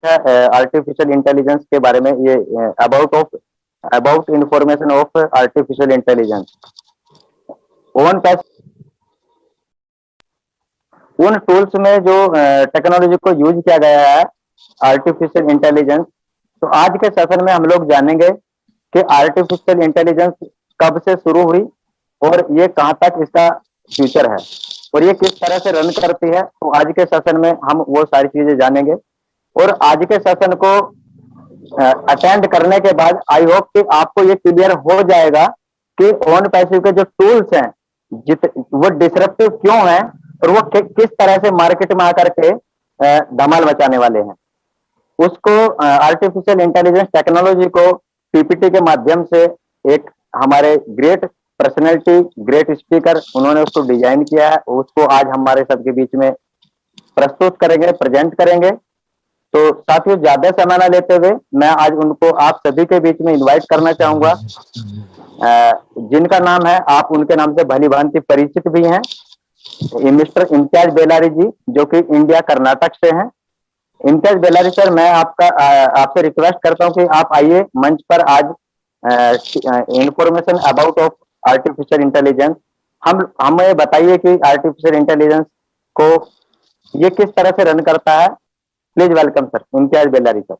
Artificial intelligence के बारे में, ये about information of artificial intelligence. Own पैस उन टूल्स में जो टेक्नोलॉजी को यूज किया गया है, आर्टिफिशियल इंटेलिजेंस। तो आज के सेशन में हम लोग जानेंगे कि आर्टिफिशियल इंटेलिजेंस कब से शुरू हुई और ये कहां तक इसका फ्यूचर है और ये किस तरह से रन करती है। तो आज के सेशन में हम वो सारी चीजें जानेंगे और आज के सेशन को अटेंड करने के बाद आई होप कि आपको ये क्लियर हो जाएगा कि ओन पैसिव के जो टूल्स हैं वो डिसरप्टिव क्यों हैं और वो किस तरह से मार्केट में आकर के धमाल मचाने वाले हैं। उसको आर्टिफिशियल इंटेलिजेंस टेक्नोलॉजी को पीपीटी के माध्यम से एक हमारे ग्रेट पर्सनैलिटी, ग्रेट स्पीकर, उन्होंने उसको डिजाइन किया है, उसको आज हमारे सबके बीच में प्रस्तुत करेंगे, प्रेजेंट करेंगे। तो साथियों, ज्यादा समय न लेते हुए मैं आज उनको आप सभी के बीच में इनवाइट करना चाहूंगा, जिनका नाम है, आप उनके नाम से भली भांति परिचित भी हैं, मिस्टर इम्तियाज बेलारी जी, जो कि इंडिया कर्नाटक से हैं। इम्तियाज बेलारी सर, मैं आपसे रिक्वेस्ट करता हूं कि आप आइए मंच पर आज information about of artificial intelligence. हमें बताइए कि आर्टिफिशियल इंटेलिजेंस को ये किस तरह से रन करता है। Please welcome sir, Imtiaz Bellary sir.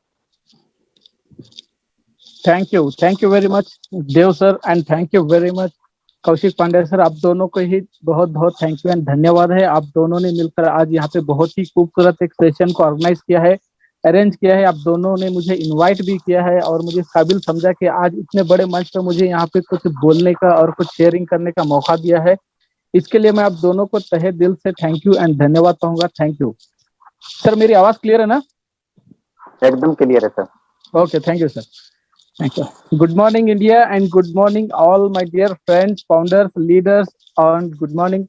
Thank you very much Dev sir, and thank you very much Kaushik Pandey sir. आप दोनों को ही बहुत बहुत थैंक यू एंड धन्यवाद है। आप दोनों ने मिलकर आज यहाँ पे बहुत ही खूबसूरत एक सेशन को ऑर्गेनाइज किया है, अरेंज किया है। आप दोनों ने मुझे इनवाइट भी किया है और मुझे काबिल समझा कि आज इतने बड़े मंच पे मुझे यहाँ पे कुछ बोलने का और कुछ शेयरिंग करने का मौका दिया है। इसके लिए मैं आप दोनों को तहे दिल से थैंक यू एंड धन्यवाद कहूंगा। Thank you sir. मेरी आवाज क्लियर है ना? एकदम क्लियर है sir. Okay, thank you sir. Thank you. Good morning, India, and good morning, all my dear friends, founders, leaders, and good morning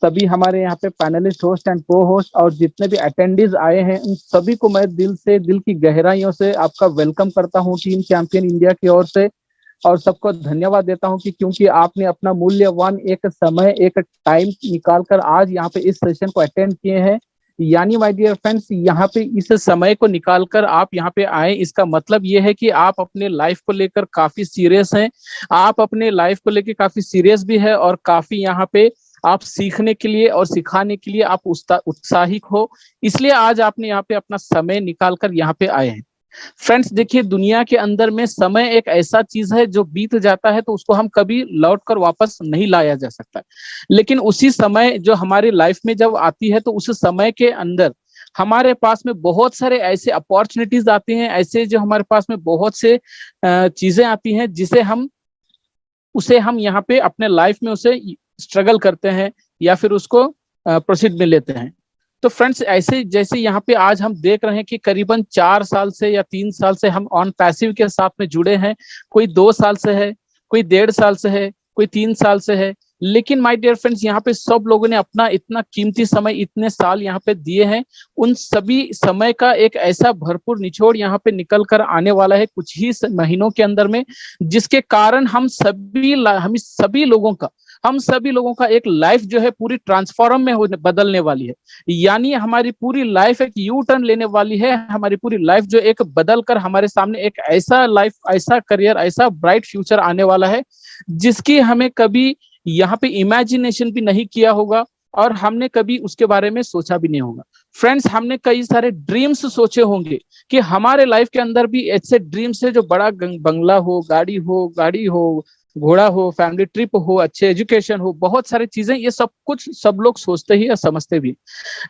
सभी हमारे यहाँ पे पैनलिस्ट, होस्ट एंड को होस्ट और जितने भी अटेंडीज आए हैं, उन सभी को मैं दिल की गहराइयों से आपका वेलकम करता हूँ टीम चैंपियन इंडिया की ओर से, और सबको धन्यवाद देता हूँ कि क्योंकि आपने अपना मूल्यवान एक समय, एक टाइम निकालकर आज यहाँ पे इस सेशन को अटेंड किए हैं। यानी माय डियर फ्रेंड्स, यहाँ पे इस समय को निकालकर आप यहाँ पे आए, इसका मतलब ये है कि आप अपने लाइफ को लेकर काफी सीरियस हैं। आप अपने लाइफ को लेकर काफी सीरियस भी है और काफी यहाँ पे आप सीखने के लिए और सिखाने के लिए आप उत्साहित हो, इसलिए आज आपने यहाँ पे अपना समय निकालकर यहाँ पे आए हैं। फ्रेंड्स देखिए, दुनिया के अंदर में समय एक ऐसा चीज है जो बीत जाता है तो उसको हम कभी लौट कर वापस नहीं लाया जा सकता, लेकिन उसी समय जो हमारी लाइफ में जब आती है तो उस समय के अंदर हमारे पास में बहुत सारे ऐसे अपॉर्चुनिटीज आती हैं, ऐसे जो हमारे पास में बहुत से चीजें आती हैं जिसे हम यहाँ पे अपने लाइफ में उसे स्ट्रगल करते हैं या फिर उसको प्रोसीड में लेते हैं। तो फ्रेंड्स, ऐसे जैसे यहाँ पे आज हम देख रहे हैं कि करीबन 4 साल से या 3 साल से हम ऑन पैसिव के साथ में जुड़े हैं। कोई 2 साल से है, कोई 1.5 साल से है, कोई 3 साल से है, लेकिन माय डियर फ्रेंड्स, यहाँ पे सब लोगों ने अपना इतना कीमती समय, इतने साल यहाँ पे दिए हैं। उन सभी समय का एक ऐसा भरपूर निचोड़ यहाँ पे निकल कर आने वाला है कुछ ही महीनों के अंदर में, जिसके कारण हम सभी लोगों का एक लाइफ जो है पूरी ट्रांसफॉर्म में बदलने वाली है। यानी हमारी पूरी लाइफ एक यू टर्न लेने वाली है। हमारी पूरी लाइफ जो एक बदल कर हमारे सामने एक ऐसा लाइफ, ऐसा करियर, ऐसा ब्राइट फ्यूचर आने वाला है जिसकी हमें कभी यहाँ पे इमेजिनेशन भी नहीं किया होगा और हमने कभी उसके बारे में सोचा भी नहीं होगा। फ्रेंड्स, हमने कई सारे ड्रीम्स सोचे होंगे कि हमारे लाइफ के अंदर भी ऐसे ड्रीम्स है जो बड़ा बंगला हो, गाड़ी हो, घोड़ा हो, फैमिली ट्रिप हो, अच्छे एजुकेशन हो, बहुत सारी चीजें, ये सब कुछ सब लोग सोचते ही या समझते भी।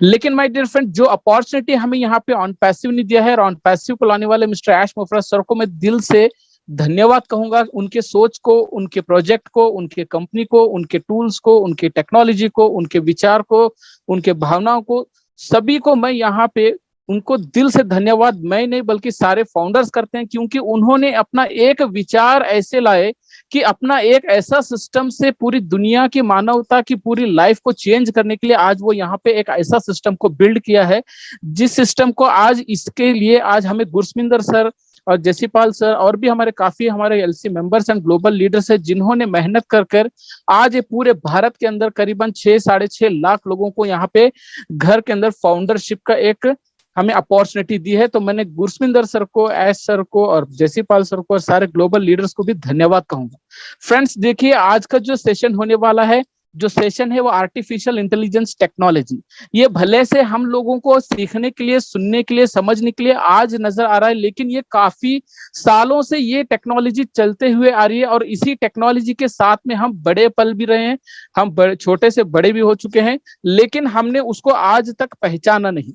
लेकिन माय डियर फ्रेंड, जो अपॉर्चुनिटी हमें यहाँ पे ऑन पैसिव ने दिया है, और ऑन पैसिव को लाने वाले मिस्टर ऐश मोफरा सर को मैं दिल से धन्यवाद कहूंगा। उनके सोच को, उनके प्रोजेक्ट को, उनके कंपनी को, उनके टूल्स को, उनके टेक्नोलॉजी को, उनके विचार को, उनके भावनाओं को, सभी को मैं यहाँ पे उनको दिल से धन्यवाद मैं नहीं बल्कि सारे फाउंडर्स करते हैं, क्योंकि उन्होंने अपना एक विचार ऐसे लाए कि अपना एक ऐसा सिस्टम से पूरी दुनिया की, मानवता की पूरी लाइफ को चेंज करने के लिए आज वो यहाँ पे एक ऐसा सिस्टम को बिल्ड किया है, जिस सिस्टम को आज इसके लिए आज हमें गुरस्मिंदर सर और जयसीपाल सर और भी हमारे LC members and global leaders है, जिन्होंने मेहनत कर आज ये पूरे भारत के अंदर करीबन 6 साढ़े 6 लाख लोगों को यहाँ पे घर के अंदर फाउंडरशिप का एक हमें अपॉर्चुनिटी दी है। तो मैंने गुरस्मिंदर सर को, एस सर को और जयसीपाल सर को और सारे ग्लोबल लीडर्स को भी धन्यवाद कहूंगा। फ्रेंड्स देखिए, आज का जो सेशन होने वाला है, जो सेशन है वो आर्टिफिशियल इंटेलिजेंस टेक्नोलॉजी। ये भले से हम लोगों को सीखने के लिए, सुनने के लिए, समझने के लिए आज नजर आ रहा है, लेकिन ये काफी सालों से ये टेक्नोलॉजी चलते हुए आ रही है और इसी टेक्नोलॉजी के साथ में हम बड़े पल भी रहे हैं, हम छोटे से बड़े भी हो चुके हैं, लेकिन हमने उसको आज तक पहचाना नहीं।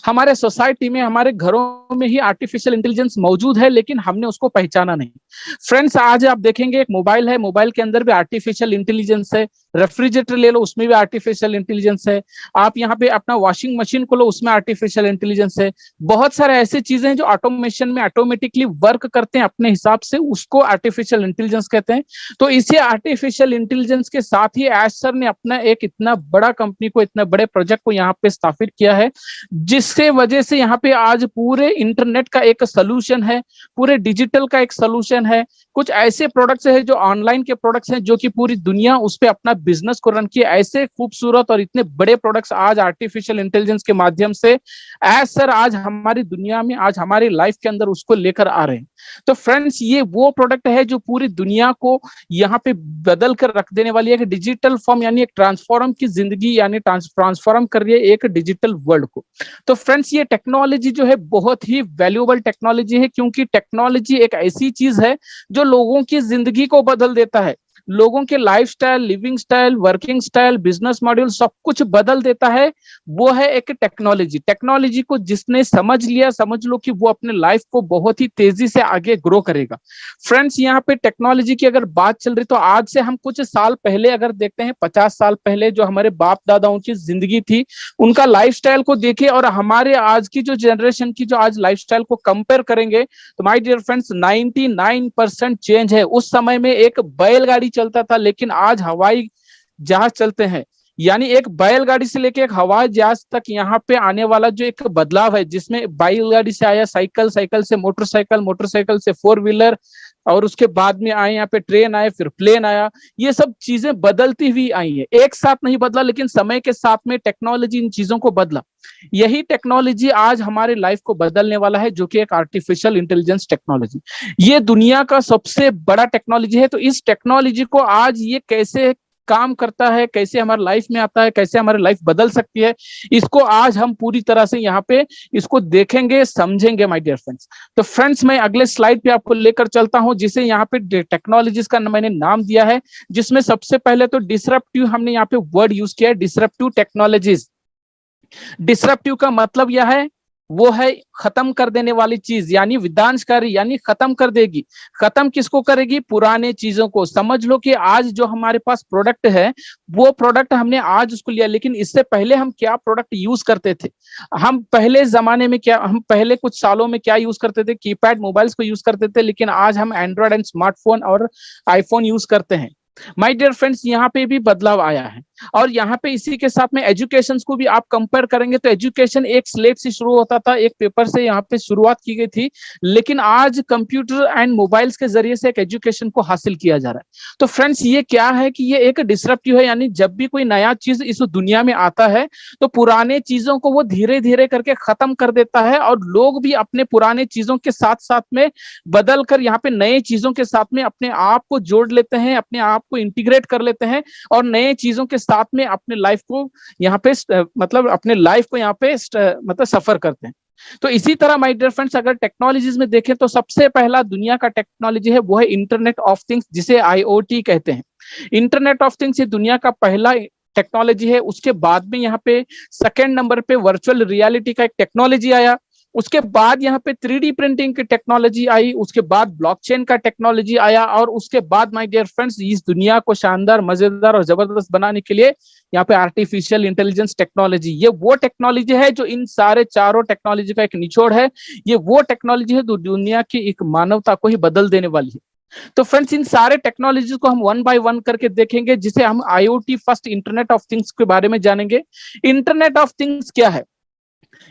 हमारे सोसाइटी में, हमारे घरों में ही आर्टिफिशियल इंटेलिजेंस मौजूद है, लेकिन हमने उसको पहचाना नहीं। फ्रेंड्स आज आप देखेंगे एक मोबाइल है, मोबाइल के अंदर भी आर्टिफिशियल इंटेलिजेंस है। रेफ्रिजरेटर ले लो, उसमें भी आर्टिफिशियल इंटेलिजेंस है। आप यहाँ पे अपना वॉशिंग मशीन को लो, उसमें आर्टिफिशियल इंटेलिजेंस है। बहुत सारे ऐसे चीजें हैं जो ऑटोमेशन में ऑटोमेटिकली वर्क करते हैं अपने हिसाब से, उसको आर्टिफिशियल इंटेलिजेंस कहते हैं। तो इसी आर्टिफिशियल इंटेलिजेंस के साथ ही एश सर ने अपना एक इतना बड़ा कंपनी को, इतना बड़े प्रोजेक्ट को यहाँ पे स्थापित किया है, जिससे वजह से यहाँ पे आज पूरे इंटरनेट का एक सोल्यूशन है, पूरे डिजिटल का एक सोल्यूशन है। कुछ ऐसे प्रोडक्ट्स है जो ऑनलाइन के प्रोडक्ट्स हैं, जो कि पूरी दुनिया उस पे अपना बिजनेस को रन किया। ऐसे खूबसूरत और इतने बड़े प्रोडक्ट्स आज आर्टिफिशियल इंटेलिजेंस के माध्यम से एज सर आज हमारी दुनिया में, आज हमारी लाइफ के अंदर उसको लेकर आ रहे हैं। तो फ्रेंड्स ये वो प्रोडक्ट है जो पूरी दुनिया को यहाँ पे बदल कर रख देने वाली है, कि डिजिटल फॉर्म यानी एक ट्रांसफॉर्म की जिंदगी, यानी ट्रांसफॉर्म कर रही है एक डिजिटल वर्ल्ड को। तो फ्रेंड्स ये टेक्नोलॉजी जो है बहुत ही वैल्यूएबल टेक्नोलॉजी है, क्योंकि टेक्नोलॉजी एक ऐसी चीज है जो लोगों की जिंदगी को बदल देता है, लोगों के lifestyle, living style, working style, business module सब कुछ बदल देता है। वो है एक टेक्नोलॉजी। टेक्नोलॉजी को जिसने समझ लिया, समझ लो कि वो अपने लाइफ को बहुत ही तेजी से आगे ग्रो करेगा। फ्रेंड्स यहाँ पे टेक्नोलॉजी की अगर बात चल रही, तो आज से हम कुछ साल पहले अगर देखते हैं, 50 साल पहले जो हमारे बाप दादाओं की जिंदगी थी, उनका लाइफस्टाइल को देखे और हमारे आज की जो जनरेशन की जो आज लाइफस्टाइल को कंपेयर करेंगे, तो माय डियर फ्रेंड्स 99% चेंज है। उस समय में एक बैलगाड़ी चलता था, लेकिन आज हवाई जहाज चलते हैं। यानी एक बैलगाड़ी से लेके एक हवाई जहाज तक यहाँ पे आने वाला जो एक बदलाव है, जिसमें बैलगाड़ी से आया साइकिल, साइकिल से मोटरसाइकिल, मोटरसाइकिल से फोर व्हीलर, और उसके बाद में आए यहाँ पे ट्रेन आए, फिर प्लेन आया। ये सब चीजें बदलती हुई आई है, एक साथ नहीं बदला, लेकिन समय के साथ में टेक्नोलॉजी इन चीजों को बदला। यही टेक्नोलॉजी आज हमारे लाइफ को बदलने वाला है, जो कि एक आर्टिफिशियल इंटेलिजेंस टेक्नोलॉजी। ये दुनिया का सबसे बड़ा टेक्नोलॉजी है। तो इस टेक्नोलॉजी को आज ये कैसे काम करता है, कैसे हमारे लाइफ में आता है, कैसे हमारी लाइफ बदल सकती है, इसको आज हम पूरी तरह से यहाँ पे इसको देखेंगे, समझेंगे माय डियर फ्रेंड्स। तो फ्रेंड्स मैं अगले स्लाइड पे आपको लेकर चलता हूं, जिसे यहाँ पे टेक्नोलॉजीज का मैंने नाम दिया है, जिसमें सबसे पहले तो डिसरप्टिव हमने यहाँ पे वर्ड यूज किया है, डिसरप्टिव टेक्नोलॉजीज। डिसरप्टिव का मतलब यह है, वो है खत्म कर देने वाली चीज, यानी विनाशकारी, यानी खत्म कर देगी। खत्म किसको करेगी? पुराने चीजों को। समझ लो कि आज जो हमारे पास प्रोडक्ट है, वो प्रोडक्ट हमने आज उसको लिया, लेकिन इससे पहले हम क्या प्रोडक्ट यूज करते थे? हम पहले जमाने में क्या, हम पहले कुछ सालों में क्या यूज करते थे? कीपैड मोबाइल्स को यूज करते थे, लेकिन आज हम एंड्रॉयड एंड स्मार्टफोन और आईफोन यूज करते हैं। माय डियर फ्रेंड्स यहाँ पे भी बदलाव आया है। और यहाँ पे इसी के साथ में एजुकेशन को भी आप कंपेयर करेंगे, तो एजुकेशन एक स्लेट से शुरू होता था, एक पेपर से यहाँ पे शुरुआत की गई थी, लेकिन आज कंप्यूटर एंड मोबाइल्स के जरिए से एक एजुकेशन को हासिल किया जा रहा है। तो फ्रेंड्स ये क्या है कि ये एक डिसरप्टिव है, यानी जब भी कोई नया चीज इस दुनिया में आता है, तो पुराने चीजों को वो धीरे धीरे करके खत्म कर देता है, और लोग भी अपने पुराने चीजों के साथ साथ में बदल कर यहाँ पे नए चीजों के साथ में अपने आप को जोड़ लेते हैं, अपने आप को इंटीग्रेट कर लेते हैं, और नए चीजों के साथ में अपने लाइफ को यहाँ पे मतलब अपने लाइफ को यहाँ पे मतलब सफर करते हैं। तो इसी तरह माय डियर फ्रेंड्स अगर टेक्नोलॉजीज में देखें, तो सबसे पहला दुनिया का टेक्नोलॉजी है, वो है इंटरनेट ऑफ थिंग्स, जिसे IoT कहते हैं। इंटरनेट ऑफ थिंग्स ये दुनिया का पहला टेक्नोलॉजी है। उसके बाद में यहाँ पे सेकेंड नंबर पे वर्चुअल रियलिटी का एक टेक्नोलॉजी आया। उसके बाद यहाँ पे 3D प्रिंटिंग की टेक्नोलॉजी आई, उसके बाद ब्लॉकचेन का टेक्नोलॉजी आया, और उसके बाद माय डियर फ्रेंड्स इस दुनिया को शानदार, मजेदार और जबरदस्त बनाने के लिए यहाँ पे आर्टिफिशियल इंटेलिजेंस टेक्नोलॉजी। ये वो टेक्नोलॉजी है जो इन सारे चारों टेक्नोलॉजी का एक निचोड़ है। ये वो टेक्नोलॉजी है जो दुनिया की एक मानवता को ही बदल देने वाली है। तो फ्रेंड्स इन सारे टेक्नोलॉजीज को हम वन बाय वन करके देखेंगे, जिसे हम IoT first internet of things के बारे में जानेंगे। इंटरनेट ऑफ थिंग्स क्या है?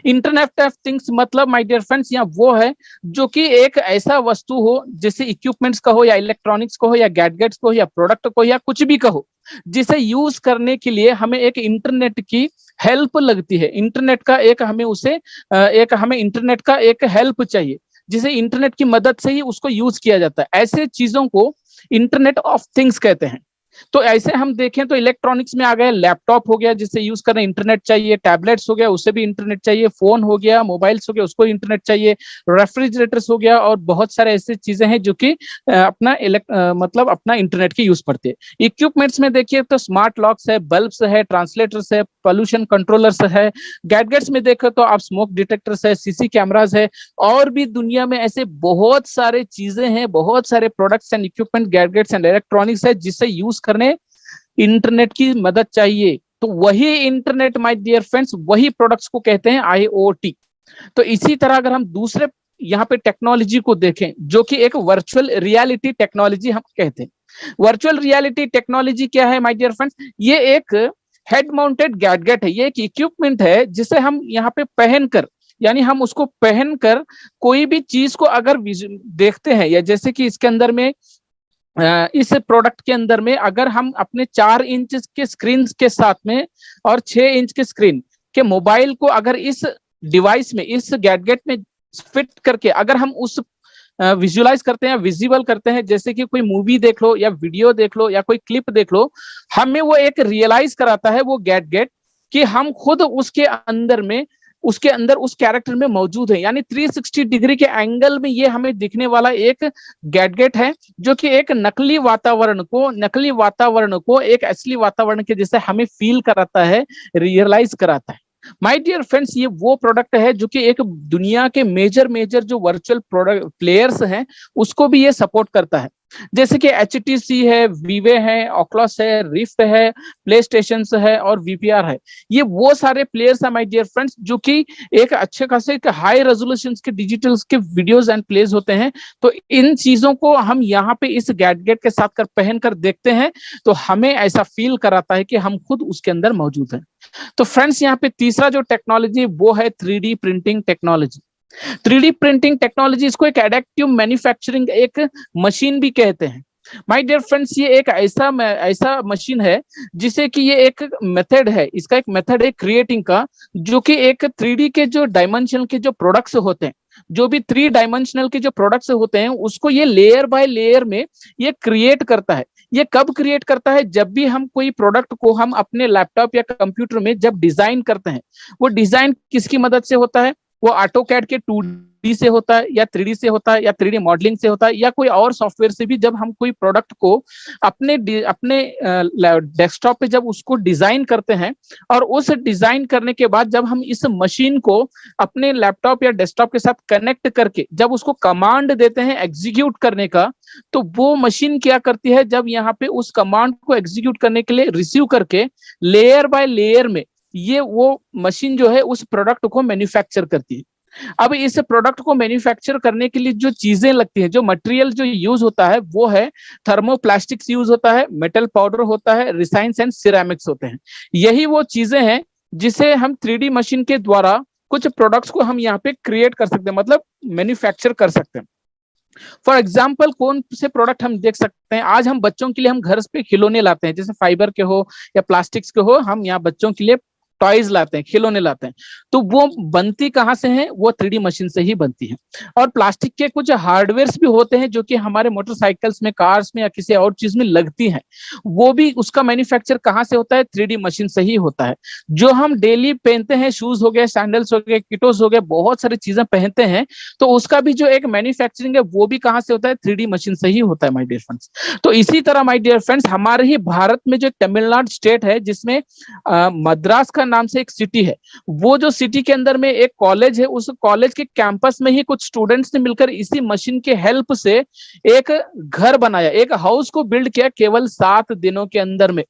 इंटरनेट ऑफ थिंग्स मतलब माय डियर फ्रेंड्स यहाँ वो है जो कि एक ऐसा वस्तु हो, जैसे इक्विपमेंट्स का हो या इलेक्ट्रॉनिक्स को हो या गैजेट्स को हो या प्रोडक्ट को या कुछ भी कहो, जिसे यूज करने के लिए हमें एक इंटरनेट की हेल्प लगती है। इंटरनेट का एक हमें उसे एक हमें इंटरनेट का एक हेल्प चाहिए, जिसे इंटरनेट की मदद से ही उसको यूज किया जाता है। ऐसे चीजों को इंटरनेट ऑफ थिंग्स कहते हैं। तो ऐसे हम देखें तो इलेक्ट्रॉनिक्स में आ गए, लैपटॉप हो गया जिससे यूज करना इंटरनेट चाहिए, टैबलेट्स हो गया उसे भी इंटरनेट चाहिए, फोन हो गया, मोबाइल्स हो गया उसको इंटरनेट चाहिए, रेफ्रिजरेटर्स हो गया, और बहुत सारे ऐसे चीजें हैं जो कि मतलब अपना इंटरनेट की यूज पड़ते हैं। इक्विपमेंट्स में देखिए तो स्मार्ट लॉक्स है, बल्ब्स है, ट्रांसलेटर्स है, पोल्यूशन कंट्रोलर्स है। गैजेट्स में देखो तो आप स्मोक डिटेक्टर्स है, सीसी कैमराज है, और भी दुनिया में ऐसे बहुत सारे चीजें हैं, बहुत सारे products and equipment, gadgets and electronics है जिससे यूज करने इंटरनेट की मदद चाहिए। तो वही इंटरनेट माय डियर फ्रेंड्स, वही प्रोडक्ट्स को कहते हैं आईओटी। तो इसी तरह अगर हम दूसरे यहाँ पे टेक्नोलॉजी को देखें जो कि एक वर्चुअल रियलिटी टेक्नोलॉजी हम कहते हैं। वर्चुअल रियलिटी टेक्नोलॉजी क्या है माय डियर फ्रेंड्स? ये एक हेड माउंटेड गैजेट है, ये एक इक्विपमेंट है जिसे हम यहाँ पे पहनकर, यानी हम उसको पहनकर कोई भी चीज को अगर देखते हैं, या जैसे कि इसके अंदर में इस प्रोडक्ट के अंदर में अगर हम अपने 4 इंच के स्क्रीन के साथ में और 6 इंच के स्क्रीन के मोबाइल को अगर इस डिवाइस में, इस गैजेट में फिट करके अगर हम उस विजुअलाइज करते हैं, विजिबल करते हैं, जैसे कि कोई मूवी देख लो या वीडियो देख लो या कोई क्लिप देख लो, हमें वो एक रियलाइज कराता है वो गैजेट कि हम खुद उसके अंदर में, उसके अंदर उस कैरेक्टर में मौजूद है। यानी 360 डिग्री के एंगल में ये हमें दिखने वाला एक गैजेट है जो कि एक नकली वातावरण को एक असली वातावरण के जैसे हमें फील कराता है, रियलाइज कराता है। माय डियर फ्रेंड्स, ये वो प्रोडक्ट है जो कि एक दुनिया के मेजर जो वर्चुअल प्रोडक्ट प्लेयर्स हैं उसको भी ये सपोर्ट करता है, जैसे कि HTC है, वीवे है, ऑक्लस है, रिफ्ट है, प्ले स्टेशन है और VPR है। ये वो सारे प्लेयर्स हैं माय डियर फ्रेंड्स जो कि एक अच्छे खासे एक हाई रेजोल्यूशन के डिजिटल के वीडियोस एंड प्लेज होते हैं। तो इन चीजों को हम यहाँ पे इस गैजेट के साथ कर पहन कर देखते हैं तो हमें ऐसा फील कराता है कि हम खुद उसके अंदर मौजूद हैं। तो फ्रेंड्स, यहाँ पे तीसरा जो टेक्नोलॉजी वो है 3D printing technology. 3D printing technology, इसको एक एडिटिव मैन्युफैक्चरिंग एक मशीन भी कहते हैं। माय डियर फ्रेंड्स, ये एक ऐसा मशीन है जिसे कि ये एक मेथड है, इसका एक मेथड है क्रिएटिंग का, जो कि एक 3D के जो डायमेंशनल के जो प्रोडक्ट्स होते हैं, जो भी 3 डायमेंशनल के जो प्रोडक्ट्स होते हैं उसको ये लेयर बाय लेयर में ये क्रिएट करता है। ये कब क्रिएट करता है? जब भी हम कोई प्रोडक्ट को हम अपने लैपटॉप या कंप्यूटर में जब डिजाइन करते हैं, वो डिजाइन किसकी मदद से होता है? वो ऑटोकैड के 2D से होता है या 3D से होता है या 3D मॉडलिंग से होता है या कोई और सॉफ्टवेयर से भी। जब हम कोई प्रोडक्ट को अपने डेस्कटॉप पे जब उसको डिजाइन करते हैं और उस डिजाइन करने के बाद जब हम इस मशीन को अपने लैपटॉप या डेस्कटॉप के साथ कनेक्ट करके जब उसको कमांड देते हैं एग्जीक्यूट करने का, तो वो मशीन क्या करती है, जब यहाँ पे उस कमांड को एग्जीक्यूट करने के लिए रिसीव करके लेयर बाय लेयर में ये वो मशीन जो है उस प्रोडक्ट को मैन्युफैक्चर करती है। अब इस प्रोडक्ट को मैन्युफैक्चर करने के लिए जो चीजें लगती हैं, जो मटेरियल जो यूज होता है वो है थर्मोप्लास्टिक्स यूज होता है, मेटल पाउडर होता है, रिसाइंस एंड सिरेमिक्स होते हैं। यही वो चीजें हैं जिसे हम 3D मशीन के द्वारा कुछ प्रोडक्ट्स को हम यहाँ पे क्रिएट कर सकते हैं, मतलब मैन्युफैक्चर कर सकते हैं। फॉर एग्जाम्पल, कौन से प्रोडक्ट हम देख सकते हैं? आज हम बच्चों के लिए हम घर पे खिलौने लाते हैं, जैसे फाइबर के हो या प्लास्टिक्स के हो, हम यहाँ बच्चों के लिए टॉयज लाते हैं, खिलौने लाते हैं। तो वो बनती कहाँ से है? वो 3D मशीन से ही बनती है। और प्लास्टिक के कुछ हार्डवेयर्स भी होते हैं जो कि हमारे मोटरसाइकिल्स में, कार्स में या किसी और चीज में लगती हैं, वो भी उसका मैन्युफैक्चर कहाँ से होता है? 3D मशीन से ही होता है। जो हम डेली पहनते हैं, शूज हो गए, सैंडल्स हो गए, किटोस हो गए, बहुत सारी चीजें पहनते हैं, तो उसका भी जो एक मैन्युफैक्चरिंग है वो भी कहाँ से होता है? 3D मशीन से ही होता है माय डियर फ्रेंड्स। तो इसी तरह माय डियर फ्रेंड्स, हमारे ही भारत में जो तमिलनाडु स्टेट है जिसमें मद्रास का नाम से एक सिटी है, वो जो सिटी के अंदर में एक कॉलेज है, उस कॉलेज के कैंपस में ही कुछ स्टूडेंट्स ने मिलकर इसी मशीन के हेल्प से एक घर बनाया, एक हाउस को बिल्ड किया केवल 7 दिनों के अंदर में।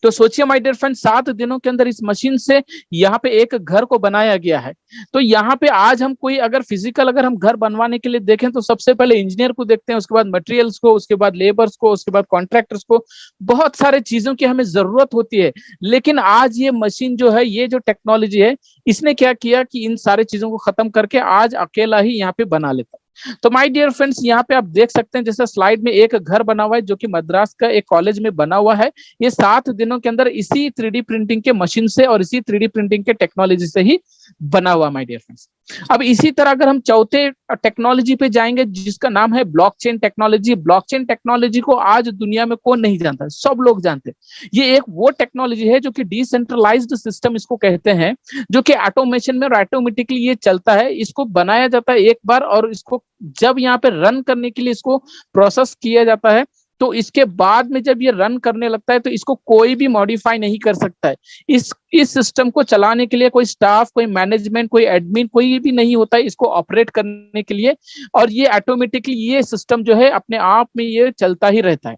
तो सोचिए माय डियर फ्रेंड, 7 दिनों के अंदर इस मशीन से यहाँ पे एक घर को बनाया गया है। तो यहाँ पे आज हम कोई अगर फिजिकल अगर हम घर बनवाने के लिए देखें तो सबसे पहले इंजीनियर को देखते हैं, उसके बाद मटेरियल्स को, उसके बाद लेबर्स को, उसके बाद कॉन्ट्रैक्टर्स को, बहुत सारे चीजों की हमें जरूरत होती है। लेकिन आज ये मशीन जो है, ये जो टेक्नोलॉजी है, इसने क्या किया कि इन सारे चीजों को खत्म करके आज अकेला ही यहाँ पे बना लेता है। तो माय डियर फ्रेंड्स, यहाँ पे आप देख सकते हैं जैसे स्लाइड में एक घर बना हुआ है जो कि मद्रास का एक कॉलेज में बना हुआ है। ये 7 दिनों के अंदर इसी 3D प्रिंटिंग के मशीन से और इसी 3D प्रिंटिंग के टेक्नोलॉजी से ही बना हुआ माय डियर फ्रेंड्स। अब इसी तरह अगर हम चौथे टेक्नोलॉजी पे जाएंगे जिसका नाम है ब्लॉकचेन टेक्नोलॉजी। ब्लॉकचेन टेक्नोलॉजी को आज दुनिया में कौन नहीं जानता, सब लोग जानते हैं। ये एक वो टेक्नोलॉजी है जो कि डिसेंट्रलाइज्ड सिस्टम इसको कहते हैं, जो कि ऑटोमेशन में और ऑटोमेटिकली ये चलता है। इसको बनाया जाता है एक बार और इसको जब यहाँ पे रन करने के लिए इसको प्रोसेस किया जाता है, तो इसके बाद में जब ये रन करने लगता है तो इसको कोई भी मॉडिफाई नहीं कर सकता है। इस सिस्टम को चलाने के लिए कोई स्टाफ, कोई मैनेजमेंट, कोई एडमिन, कोई भी नहीं होता है इसको ऑपरेट करने के लिए। और ये ऑटोमेटिकली ये सिस्टम जो है अपने आप में ये चलता ही रहता है।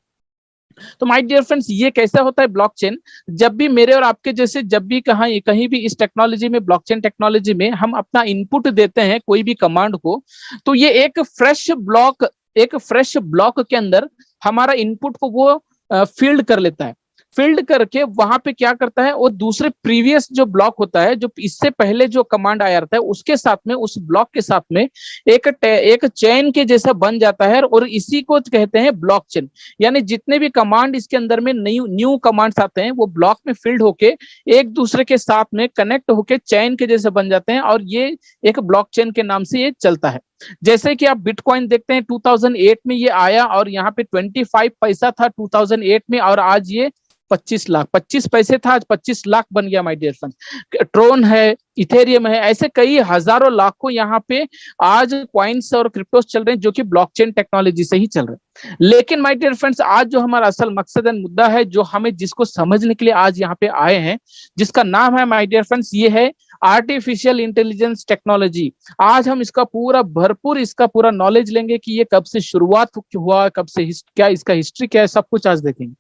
तो माय डियर फ्रेंड्स, ये कैसा होता है ब्लॉकचेन? जब भी मेरे और आपके जैसे जब भी कहीं भी इस टेक्नोलॉजी में, ब्लॉकचेन टेक्नोलॉजी में हम अपना इनपुट देते हैं कोई भी कमांड को, तो ये एक फ्रेश ब्लॉक के अंदर हमारा इनपुट को वो फील्ड कर लेता है। फील्ड करके वहां पे क्या करता है, वो दूसरे प्रीवियस जो ब्लॉक होता है, जो इससे पहले जो कमांड आया रहता है, उसके साथ में, उस ब्लॉक के साथ में एक चेन के जैसा बन जाता है और इसी को कहते हैं ब्लॉकचेन। यानी जितने भी कमांड इसके अंदर में न्यू कमांड्स आते हैं वो ब्लॉक में फील्ड होके एक दूसरे के साथ में कनेक्ट होके चेन के जैसे बन जाते हैं और ये एक ब्लॉकचेन के नाम से ये चलता है। जैसे कि आप बिटकॉइन देखते हैं, 2008 में ये आया और यहाँ पे 25 पैसा था 2008 में, और आज ये 25 लाख, 25 पैसे था आज 25 लाख बन गया माय डियर फ्रेंड्स। ट्रोन है, इथेरियम है, ऐसे कई हजारों लाखों यहाँ पे आज कॉइन्स और क्रिप्टोस चल रहे हैं जो कि ब्लॉकचेन टेक्नोलॉजी से ही चल रहे हैं। लेकिन माय डियर फ्रेंड्स, आज जो हमारा असल मकसद एंड मुद्दा है, जो हमें जिसको समझने के लिए आज यहाँ पे आए हैं, जिसका नाम है माय डियर फ्रेंड्स, ये है आर्टिफिशियल इंटेलिजेंस टेक्नोलॉजी। आज हम इसका पूरा नॉलेज लेंगे कि ये कब से शुरुआत हुआ, कब से क्या इसका हिस्ट्री क्या है, सब कुछ आज देखेंगे।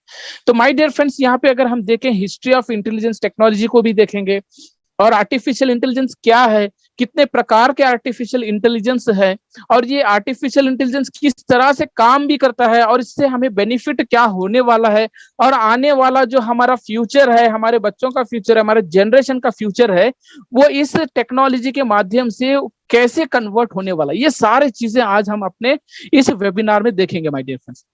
तो माय डियर फ्रेंड्स, यहाँ पे अगर हम देखें हिस्ट्री ऑफ इंटेलिजेंस टेक्नोलॉजी को भी देखेंगे और आर्टिफिशियल इंटेलिजेंस क्या है, कितने प्रकार के आर्टिफिशियल इंटेलिजेंस है, और ये आर्टिफिशियल इंटेलिजेंस किस तरह से काम भी करता है और इससे हमें बेनिफिट क्या होने वाला है, और आने वाला जो हमारा फ्यूचर है, हमारे बच्चों का फ्यूचर है, हमारे जनरेशन का फ्यूचर है, वो इस टेक्नोलॉजी के माध्यम से कैसे कन्वर्ट होने वाला है, ये सारी चीजें आज हम अपने इस वेबिनार में देखेंगे माय डियर फ्रेंड्स।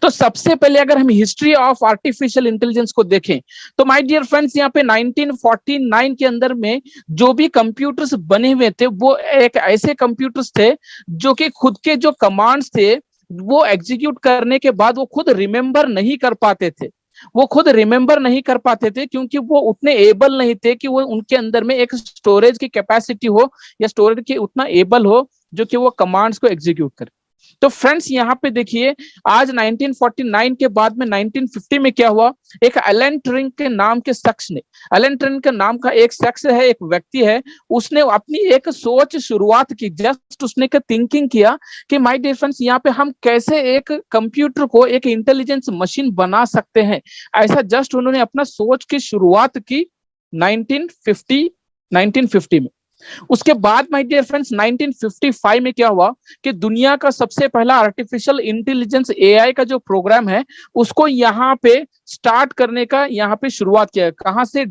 तो सबसे पहले अगर हम हिस्ट्री ऑफ आर्टिफिशियल इंटेलिजेंस को देखें तो माय डियर फ्रेंड्स, यहाँ पे 1949 के अंदर में जो भी कंप्यूटर्स बने हुए थे वो एक ऐसे कंप्यूटर्स थे जो कि खुद के जो कमांड्स थे वो एग्जीक्यूट करने के बाद वो खुद रिमेंबर नहीं कर पाते थे। क्योंकि वो उतने एबल नहीं थे कि वो उनके अंदर में एक स्टोरेज की कैपेसिटी हो या स्टोरेज की उतना एबल हो जो कि वो कमांड्स को एग्जीक्यूट करे। तो फ्रेंड्स यहाँ पे देखिए, आज 1949 के बाद में 1950 में क्या हुआ, एक एलन ट्यूरिंग के नाम के शख्स ने, एलन ट्यूरिंग के नाम का एक शख्स है, एक व्यक्ति है, उसने अपनी एक सोच शुरुआत की। जस्ट उसने एक थिंकिंग किया कि माय डियर फ्रेंड्स, यहाँ पे हम कैसे एक कंप्यूटर को एक इंटेलिजेंस मशीन बना सकते हैं। ऐसा जस्ट उन्होंने अपना सोच की शुरुआत की 1950 में। उसके बाद माय डियर फ्रेंड्स 1955 में क्या हुआ कि दुनिया का सबसे पहला आर्टिफिशियल इंटेलिजेंस एआई का जो प्रोग्राम है उसको यहाँ पे स्टार्ट करने का यहाँ पे शुरुआत किया। कहां से?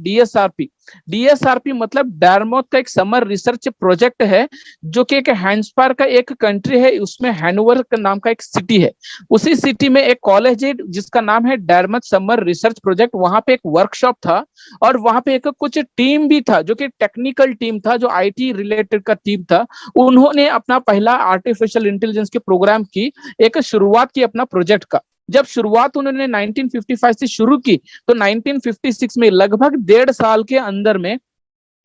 डीएसआरपी मतलब डार्मोथ का एक समर रिसर्च प्रोजेक्ट है जो कि एक हैम्सपायर का एक कंट्री है, उसमें हैनोवर का नाम का एक सिटी है। उसी सिटी में एक कॉलेज है जिसका नाम है डार्मोथ समर रिसर्च प्रोजेक्ट। वहां पे एक वर्कशॉप था और वहां पे एक कुछ टीम भी था जो कि टेक्निकल टीम था, जो आईटी रिलेटेड का टीम था। उन्होंने अपना पहला आर्टिफिशियल इंटेलिजेंस के प्रोग्राम की एक शुरुआत की अपना प्रोजेक्ट का। जब शुरुआत उन्होंने 1955 से शुरू की तो 1956 में लगभग 1.5 साल के अंदर में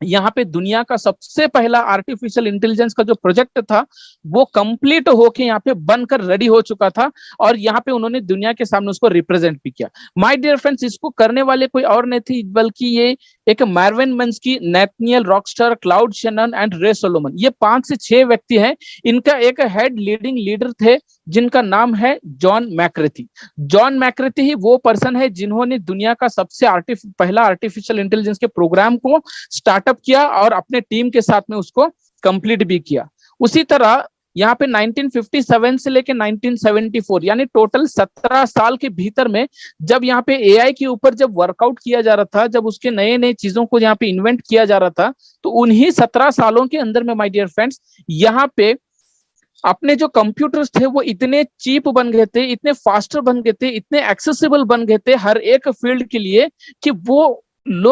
यहाँ पे दुनिया का सबसे पहला आर्टिफिशियल इंटेलिजेंस का जो प्रोजेक्ट था वो कंप्लीट होके यहाँ पे बनकर रेडी हो चुका था और यहाँ पे उन्होंने दुनिया के सामने उसको रिप्रेजेंट भी किया। माय डियर फ्रेंड्स, इसको करने वाले कोई और नहीं थे बल्कि ये एक Marvin Minsky, Nathaniel Rochester, Claude Shannon and Ray Solomon. ये 5 से 6 व्यक्ति हैं। इनका एक हेड लीडिंग लीडर थे जिनका नाम है जॉन मैक्रेथी। जॉन मैक्रेथी ही वो पर्सन है जिन्होंने दुनिया का सबसे पहला आर्टिफिशियल इंटेलिजेंस के प्रोग्राम को स्टार्टअप किया और अपने टीम के साथ में उसको कंप्लीट भी किया। उसी तरह यहाँ पे 1957 से लेके 1974 यानी टोटल 17 साल के भीतर में जब यहाँ पे एआई के ऊपर जब वर्कआउट किया जा रहा था, जब उसके नए नए चीजों को यहाँ पे इन्वेंट किया जा रहा था, तो उन्हीं 17 सालों के अंदर में माय डियर फ्रेंड्स यहाँ पे अपने जो कंप्यूटर्स थे वो इतने चीप बन गए थे, इतने फास्टर बन गए थे, इतने एक्सेसिबल बन गए थे हर एक फील्ड के लिए कि वो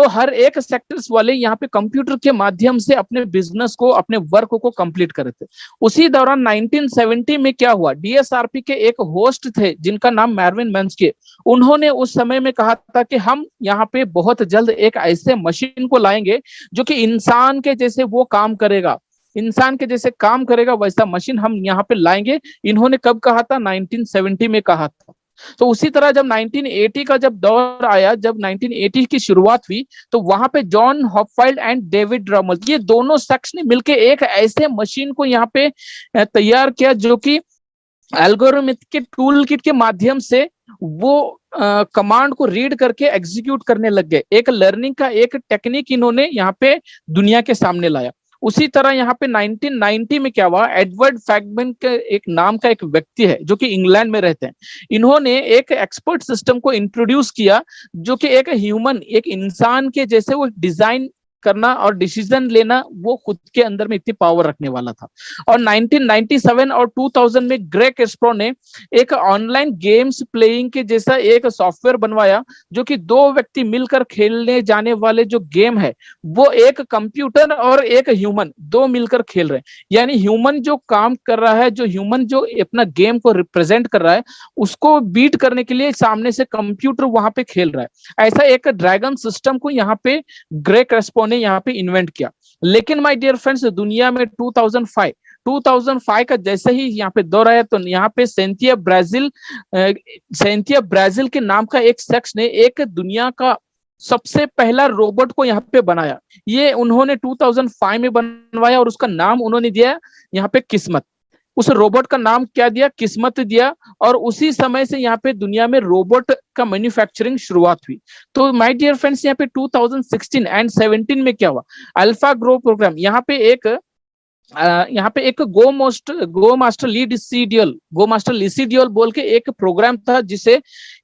हर एक सेक्टर्स वाले यहाँ पे कंप्यूटर के माध्यम से अपने बिजनेस को, अपने वर्क को कंप्लीट करे थे। उसी दौरान 1970 में क्या हुआ, डीएसआरपी के एक होस्ट थे जिनका नाम मार्विन मिन्स्की। उन्होंने उस समय में कहा था कि हम यहाँ पे बहुत जल्द एक ऐसे मशीन को लाएंगे जो कि इंसान के जैसे वो काम करेगा, इंसान के जैसे काम करेगा वैसा मशीन हम यहाँ पे लाएंगे। इन्होंने कब कहा था, 1970 में कहा था। तो उसी तरह जब 1980 का जब दौर आया, जब 1980 की शुरुआत हुई, तो वहां पे जॉन हॉपफील्ड एंड डेविड रॉमल, ये दोनों शख्स ने मिलकर एक ऐसे मशीन को यहाँ पे तैयार किया जो कि एल्गोरिथम के टूल किट के माध्यम से वो कमांड को रीड करके एग्जीक्यूट करने लग गए। एक लर्निंग का एक टेक्निक इन्होंने यहाँ पे दुनिया के सामने लाया। उसी तरह यहाँ पे 1990 में क्या हुआ, एडवर्ड फैगमैन के एक नाम का एक व्यक्ति है जो कि इंग्लैंड में रहते हैं। इन्होंने एक एक्सपर्ट सिस्टम को इंट्रोड्यूस किया जो कि एक ह्यूमन, एक इंसान के जैसे वो डिजाइन करना और डिसीजन लेना वो खुद के अंदर में इतनी पावर रखने वाला था। और 1997 और 2000 में ग्रेग कैस्प्रो ने एक ऑनलाइन गेम्स प्लेइंग के जैसा एक सॉफ्टवेयर बनवाया जो कि 2 व्यक्ति मिलकर खेलने जाने वाले जो गेम है वो एक कंप्यूटर और एक ह्यूमन 2 मिलकर खेल रहे हैं। यानी ह्यूमन जो काम कर रहा है, जो ह्यूमन जो अपना गेम को रिप्रेजेंट कर रहा है, उसको बीट करने के लिए सामने से कंप्यूटर वहां पे खेल रहा है। ऐसा एक ड्रैगन सिस्टम को यहाँ पे ग्रेग कैस्प्रो ने यहाँ पे इन्वेंट किया। लेकिन माय डियर फ्रेंड्स, दुनिया में 2005 का जैसे ही यहाँ पे दौर आया तो यहाँ पे सेंथिया ब्राजील के नाम का एक शख्स ने एक दुनिया का सबसे पहला रोबोट को यहाँ पे बनाया। ये उन्होंने 2005 में बनवाया और उसका नाम उन्होंने दिया यहाँ पे किस्मत। उस रोबोट का नाम क्या दिया, किस्मत दिया। और उसी समय से यहाँ पे दुनिया में रोबोट का मैन्युफैक्चरिंग शुरुआत हुई। तो माय डियर फ्रेंड्स, यहाँ पे 2016 एंड 17 में क्या हुआ, अल्फा ग्रो प्रोग्राम, यहाँ पे एक गो मास्टर लिसिडियल बोल के एक प्रोग्राम था जिसे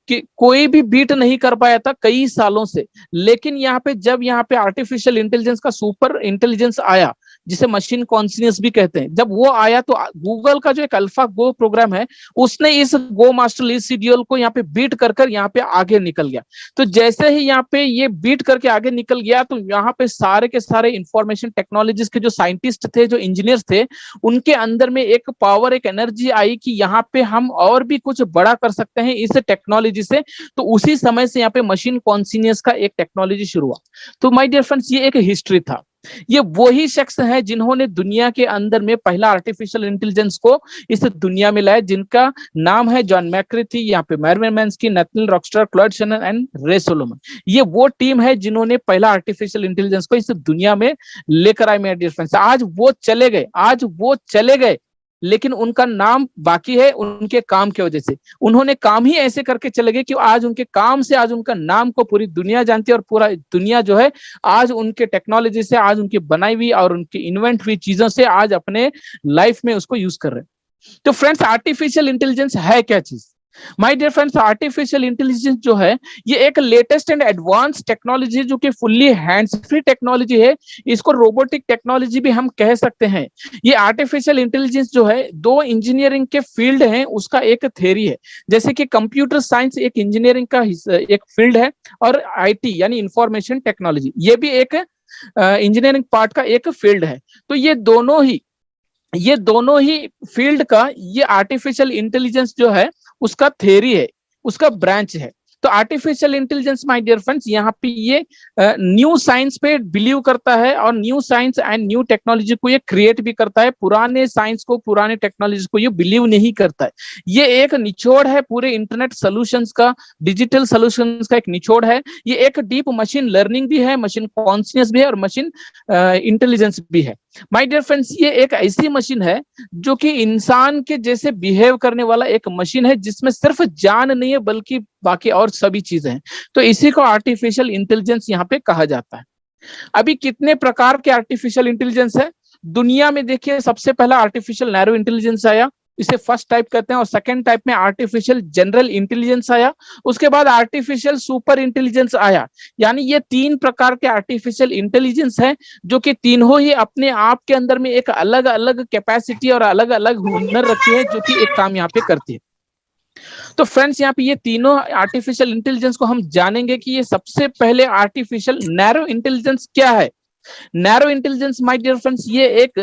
कि कोई भी बीट नहीं कर पाया था कई सालों से। लेकिन यहाँ पे जब यहाँ पे आर्टिफिशियल इंटेलिजेंस का सुपर इंटेलिजेंस आया, जिसे मशीन कॉन्शियस भी कहते हैं, जब वो आया तो गूगल का जो एक अल्फा गो प्रोग्राम है उसने इस गो मास्टर लिसिडियल को यहाँ पे बीट कर यहाँ पे आगे निकल गया। तो जैसे ही यहाँ पे ये बीट करके आगे निकल गया तो यहाँ पे सारे के सारे इंफॉर्मेशन टेक्नोलॉजीज के जो साइंटिस्ट थे, जो इंजीनियर्स थे, उनके अंदर में एक पावर, एक एनर्जी आई कि यहाँ पे हम और भी कुछ बड़ा कर सकते हैं इस टेक्नोलॉजी से। तो उसी समय से यहाँ पे मशीन कॉन्शियस का एक टेक्नोलॉजी शुरू हुआ। तो माय डियर फ्रेंड्स, ये एक हिस्ट्री था। ये वही शख्स है जिन्होंने दुनिया के अंदर में पहला आर्टिफिशियल इंटेलिजेंस को इस दुनिया में लाया, जिनका नाम है जॉन मैक्रेथी, यहाँ पे Marvin Minsky, Nathaniel Rochester, Claude Shannon and Ray Solomon. ये वो टीम है जिन्होंने पहला आर्टिफिशियल इंटेलिजेंस को इस दुनिया में लेकर आए मेरे डियर फ्रेंड्स। आज वो चले गए, लेकिन उनका नाम बाकी है उनके काम की वजह से। उन्होंने काम ही ऐसे करके चले गए कि आज उनके काम से आज उनका नाम को पूरी दुनिया जानती है, और पूरा दुनिया जो है आज उनके टेक्नोलॉजी से, आज उनकी बनाई हुई और उनकी इन्वेंट हुई चीजों से आज अपने लाइफ में उसको यूज कर रहे हैं। तो फ्रेंड्स, आर्टिफिशियल इंटेलिजेंस है क्या चीज? My dear friends, artificial intelligence जो है ये एक लेटेस्ट एंड एडवांस टेक्नोलॉजी जो कि फुल्ली हैंड्स फ्री टेक्नोलॉजी है। इसको रोबोटिक टेक्नोलॉजी भी हम कह सकते हैं। ये आर्टिफिशियल इंटेलिजेंस जो है 2 इंजीनियरिंग के फील्ड हैं, उसका एक थ्योरी है। जैसे कि कंप्यूटर साइंस एक इंजीनियरिंग का एक फील्ड है, और आईटी यानी इंफॉर्मेशन टेक्नोलॉजी ये भी एक इंजीनियरिंग पार्ट का एक फील्ड है। तो ये दोनों ही फील्ड का ये आर्टिफिशियल इंटेलिजेंस जो है उसका थ्योरी है, उसका ब्रांच है। तो artificial intelligence my dear friends यहाँ पे ये न्यू साइंस पे बिलीव करता है और new science and new technology को ये क्रिएट भी करता है, पुराने साइंस को पुराने टेक्नोलॉजी को ये बिलीव नहीं करता है। ये एक निचोड़ है पूरे इंटरनेट सॉल्यूशंस का, डिजिटल सॉल्यूशंस का एक निचोड़ है। ये एक डीप मशीन लर्निंग भी है, मशीन कॉन्शियस भी है और मशीन इंटेलिजेंस भी है। माय डियर फ्रेंड्स, ये एक ऐसी मशीन है जो कि इंसान के जैसे बिहेव करने वाला एक मशीन है, जिसमें सिर्फ जान नहीं है बल्कि बाकी और सभी चीजें हैं। तो इसी को आर्टिफिशियल इंटेलिजेंस यहाँ पे कहा जाता है। अभी कितने प्रकार के आर्टिफिशियल इंटेलिजेंस है दुनिया में? देखिए, सबसे पहला आर्टिफिशियल नैरो इंटेलिजेंस आया, इसे फर्स्ट टाइप कहते हैं, और सेकंड टाइप में आर्टिफिशियल जनरल इंटेलिजेंस आया, उसके बाद आर्टिफिशियल सुपर इंटेलिजेंस आया। यानी ये तीन प्रकार के आर्टिफिशियल इंटेलिजेंस हैं, जो कि तीनों ही अपने आप के अंदर में एक अलग अलग कैपेसिटी और अलग अलग हुनर रखती है, जो कि एक काम यहाँ पे करती है। तो फ्रेंड्स, यहाँ पे ये तीनों आर्टिफिशियल इंटेलिजेंस को हम जानेंगे कि ये सबसे पहले आर्टिफिशियल नैरो इंटेलिजेंस क्या है। Narrow intelligence my dear friends, ये एक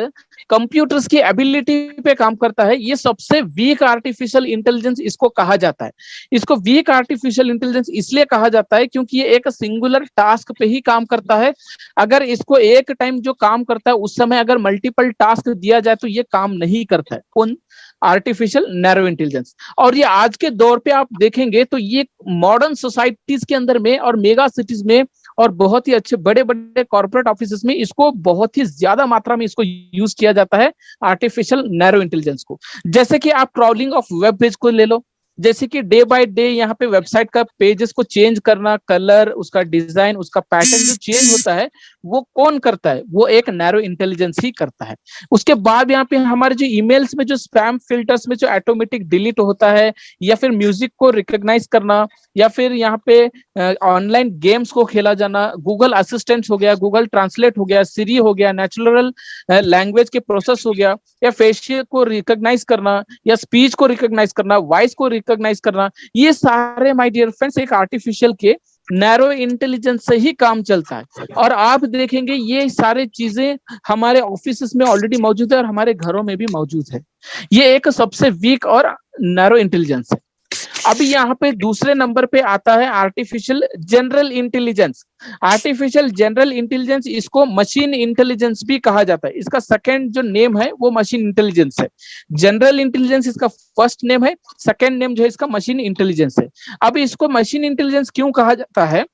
कंप्यूटर्स की एबिलिटी पे काम करता है। ये सबसे वीक आर्टिफिशियल इंटेलिजेंस इसको कहा जाता है। इसको वीक आर्टिफिशियल इंटेलिजेंस इसलिए कहा जाता है क्योंकि ये एक सिंगुलर टास्क पे ही काम करता है। अगर इसको एक टाइम जो काम करता है उस समय अगर मल्टीपल टास्क दिया जाए तो ये काम नहीं करता है। कौन? Artificial narrow intelligence. और ये आज के दौर पे आप देखेंगे तो ये मॉडर्न सोसाइटीज के अंदर में और मेगा सिटीज में और बहुत ही अच्छे बड़े बड़े कॉर्पोरेट ऑफिसेस में इसको बहुत ही ज्यादा मात्रा में इसको यूज किया जाता है, आर्टिफिशियल नैरो इंटेलिजेंस को। जैसे कि आप क्राउलिंग ऑफ वेब पेज को ले लो, जैसे कि डे बाय डे यहाँ पे वेबसाइट का पेजेस को चेंज करना, कलर, उसका डिजाइन, उसका पैटर्न जो चेंज होता है वो कौन करता है? वो एक नैरो इंटेलिजेंस ही करता है। उसके बाद यहाँ पे हमारे जो ईमेल्स में जो स्पैम फिल्टर्स में जो ऑटोमेटिक डिलीट होता है, या फिर म्यूजिक को रिकॉग्नाइज करना, या फिर यहाँ पे ऑनलाइन गेम्स को खेला जाना, गूगल असिस्टेंट हो गया, गूगल ट्रांसलेट हो गया, सिरी हो गया, नेचुरल लैंग्वेज के प्रोसेस हो गया, या फेशियल को रिकॉग्नाइज करना, या स्पीच को रिकॉग्नाइज करना, वॉइस को रिकॉग्नाइज करना, ये सारे माय डियर फ्रेंड्स एक आर्टिफिशियल के नैरो इंटेलिजेंस से ही काम चलता है। और आप देखेंगे ये सारे चीजें हमारे ऑफिस में ऑलरेडी मौजूद है और हमारे घरों में भी मौजूद है। ये एक सबसे वीक और नैरो इंटेलिजेंस है। अभी यहाँ पे दूसरे नंबर पे आता है artificial general intelligence. Artificial general intelligence, इसको मशीन इंटेलिजेंस भी कहा जाता है। इसका सेकंड जो नेम है वो मशीन इंटेलिजेंस है। जनरल इंटेलिजेंस इसका फर्स्ट नेम है, सेकंड नेम जो है इसका मशीन इंटेलिजेंस है। अब इसको मशीन इंटेलिजेंस क्यों कहा जाता है?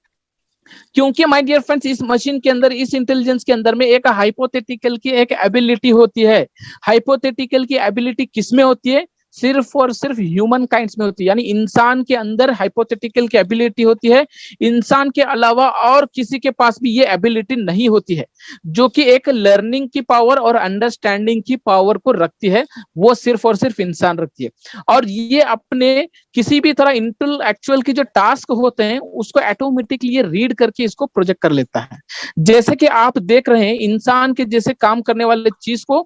क्योंकि माय डियर फ्रेंड्स, इस मशीन के अंदर, इस इंटेलिजेंस के अंदर में एक हाइपोथेटिकल की एक एबिलिटी होती है। हाइपोथेटिकल की एबिलिटी किसमें होती है? सिर्फ और सिर्फ ह्यूमन काइंड्स में होती है। यानी इंसान के अंदर हाइपोथेटिकल की एबिलिटी होती है, इंसान के अलावा और किसी के पास भी ये एबिलिटी नहीं होती है, जो कि एक लर्निंग की पावर और अंडरस्टैंडिंग की पावर को रखती है, वो सिर्फ और सिर्फ इंसान रखती है। और ये अपने किसी भी तरह इंटेलेक्चुअल की जो टास्क होते हैं उसको ऑटोमेटिकली ये रीड करके इसको प्रोजेक्ट कर लेता है। जैसे कि आप देख रहे हैं, इंसान के जैसे काम करने वाले चीज को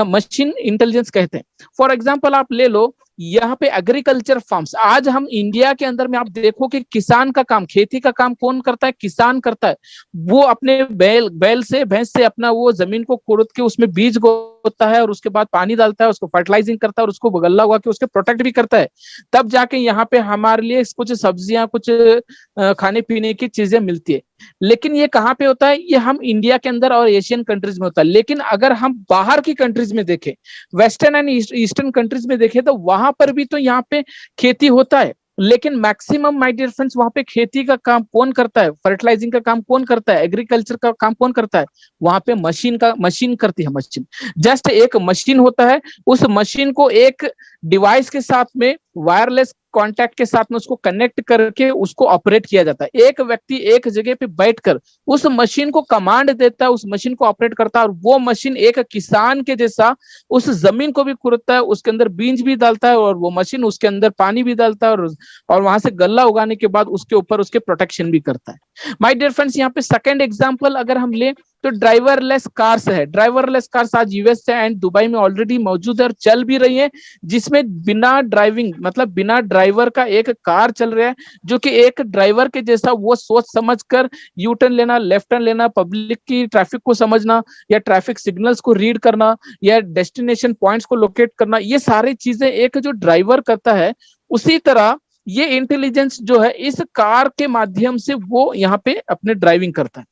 मशीन इंटेलिजेंस कहते हैं। फॉर एग्जाम्पल आप ले लो, यहाँ पे एग्रीकल्चर फार्म्स, आज हम इंडिया के अंदर में आप देखो कि किसान का काम, खेती का काम कौन करता है? किसान करता है। वो अपने बैल से, भैंस से अपना वो जमीन को खोद के उसमें बीज होता है और उसके बाद पानी डालता है, उसको फर्टिलाइजिंग करता है और उसको गल्ला उगा के उसके प्रोटेक्ट भी करता है। तब जाके यहाँ पे हमारे लिए कुछ सब्जियां, कुछ खाने पीने की चीजें मिलती है। लेकिन ये कहाँ पे होता है? ये हम इंडिया के अंदर और एशियन कंट्रीज में होता है। लेकिन अगर हम बाहर की कंट्रीज में देखें, वेस्टर्न एंड ईस्टर्न कंट्रीज में देखें, तो वहां पर भी तो यहाँ पे खेती होता है, लेकिन मैक्सिमम माय डियर फ्रेंड्स वहां पे खेती का काम कौन करता है? फर्टिलाइजिंग का काम कौन करता है? एग्रीकल्चर का काम कौन करता है? वहां पे मशीन करती है। मशीन, जस्ट एक मशीन होता है, उस मशीन को एक डिवाइस के साथ में, वायरलेस कॉन्टैक्ट के साथ में उसको कनेक्ट करके उसको ऑपरेट किया जाता है। एक व्यक्ति एक जगह पे बैठकर उस मशीन को कमांड देता है, उस मशीन को ऑपरेट करता है, और वो मशीन एक किसान के जैसा उस जमीन को भी खुरदता है, उसके अंदर बीज भी डालता है, और वो मशीन उसके अंदर पानी भी डालता है, और वहां से गल्ला उगाने के बाद उसके ऊपर उसके प्रोटेक्शन भी करता है। माय डियर फ्रेंड्स, यहाँ पे सेकंड एग्जांपल अगर हम ले तो ड्राइवरलेस कार्स है। ड्राइवरलेस कार्स आज यूएस एंड दुबई में ऑलरेडी मौजूद है और चल भी रही है, जिसमें बिना ड्राइविंग, मतलब बिना ड्राइवर का एक कार चल रहा है, जो कि एक ड्राइवर के जैसा वो सोच समझकर यू टर्न लेना, लेफ्ट टर्न लेना, पब्लिक की ट्रैफिक को समझना, या ट्रैफिक सिग्नल्स को रीड करना, या डेस्टिनेशन पॉइंट्स को लोकेट करना, ये सारी चीजें एक जो ड्राइवर करता है, उसी तरह ये इंटेलिजेंस जो है इस कार के माध्यम से वो यहाँ पे अपने ड्राइविंग करता है।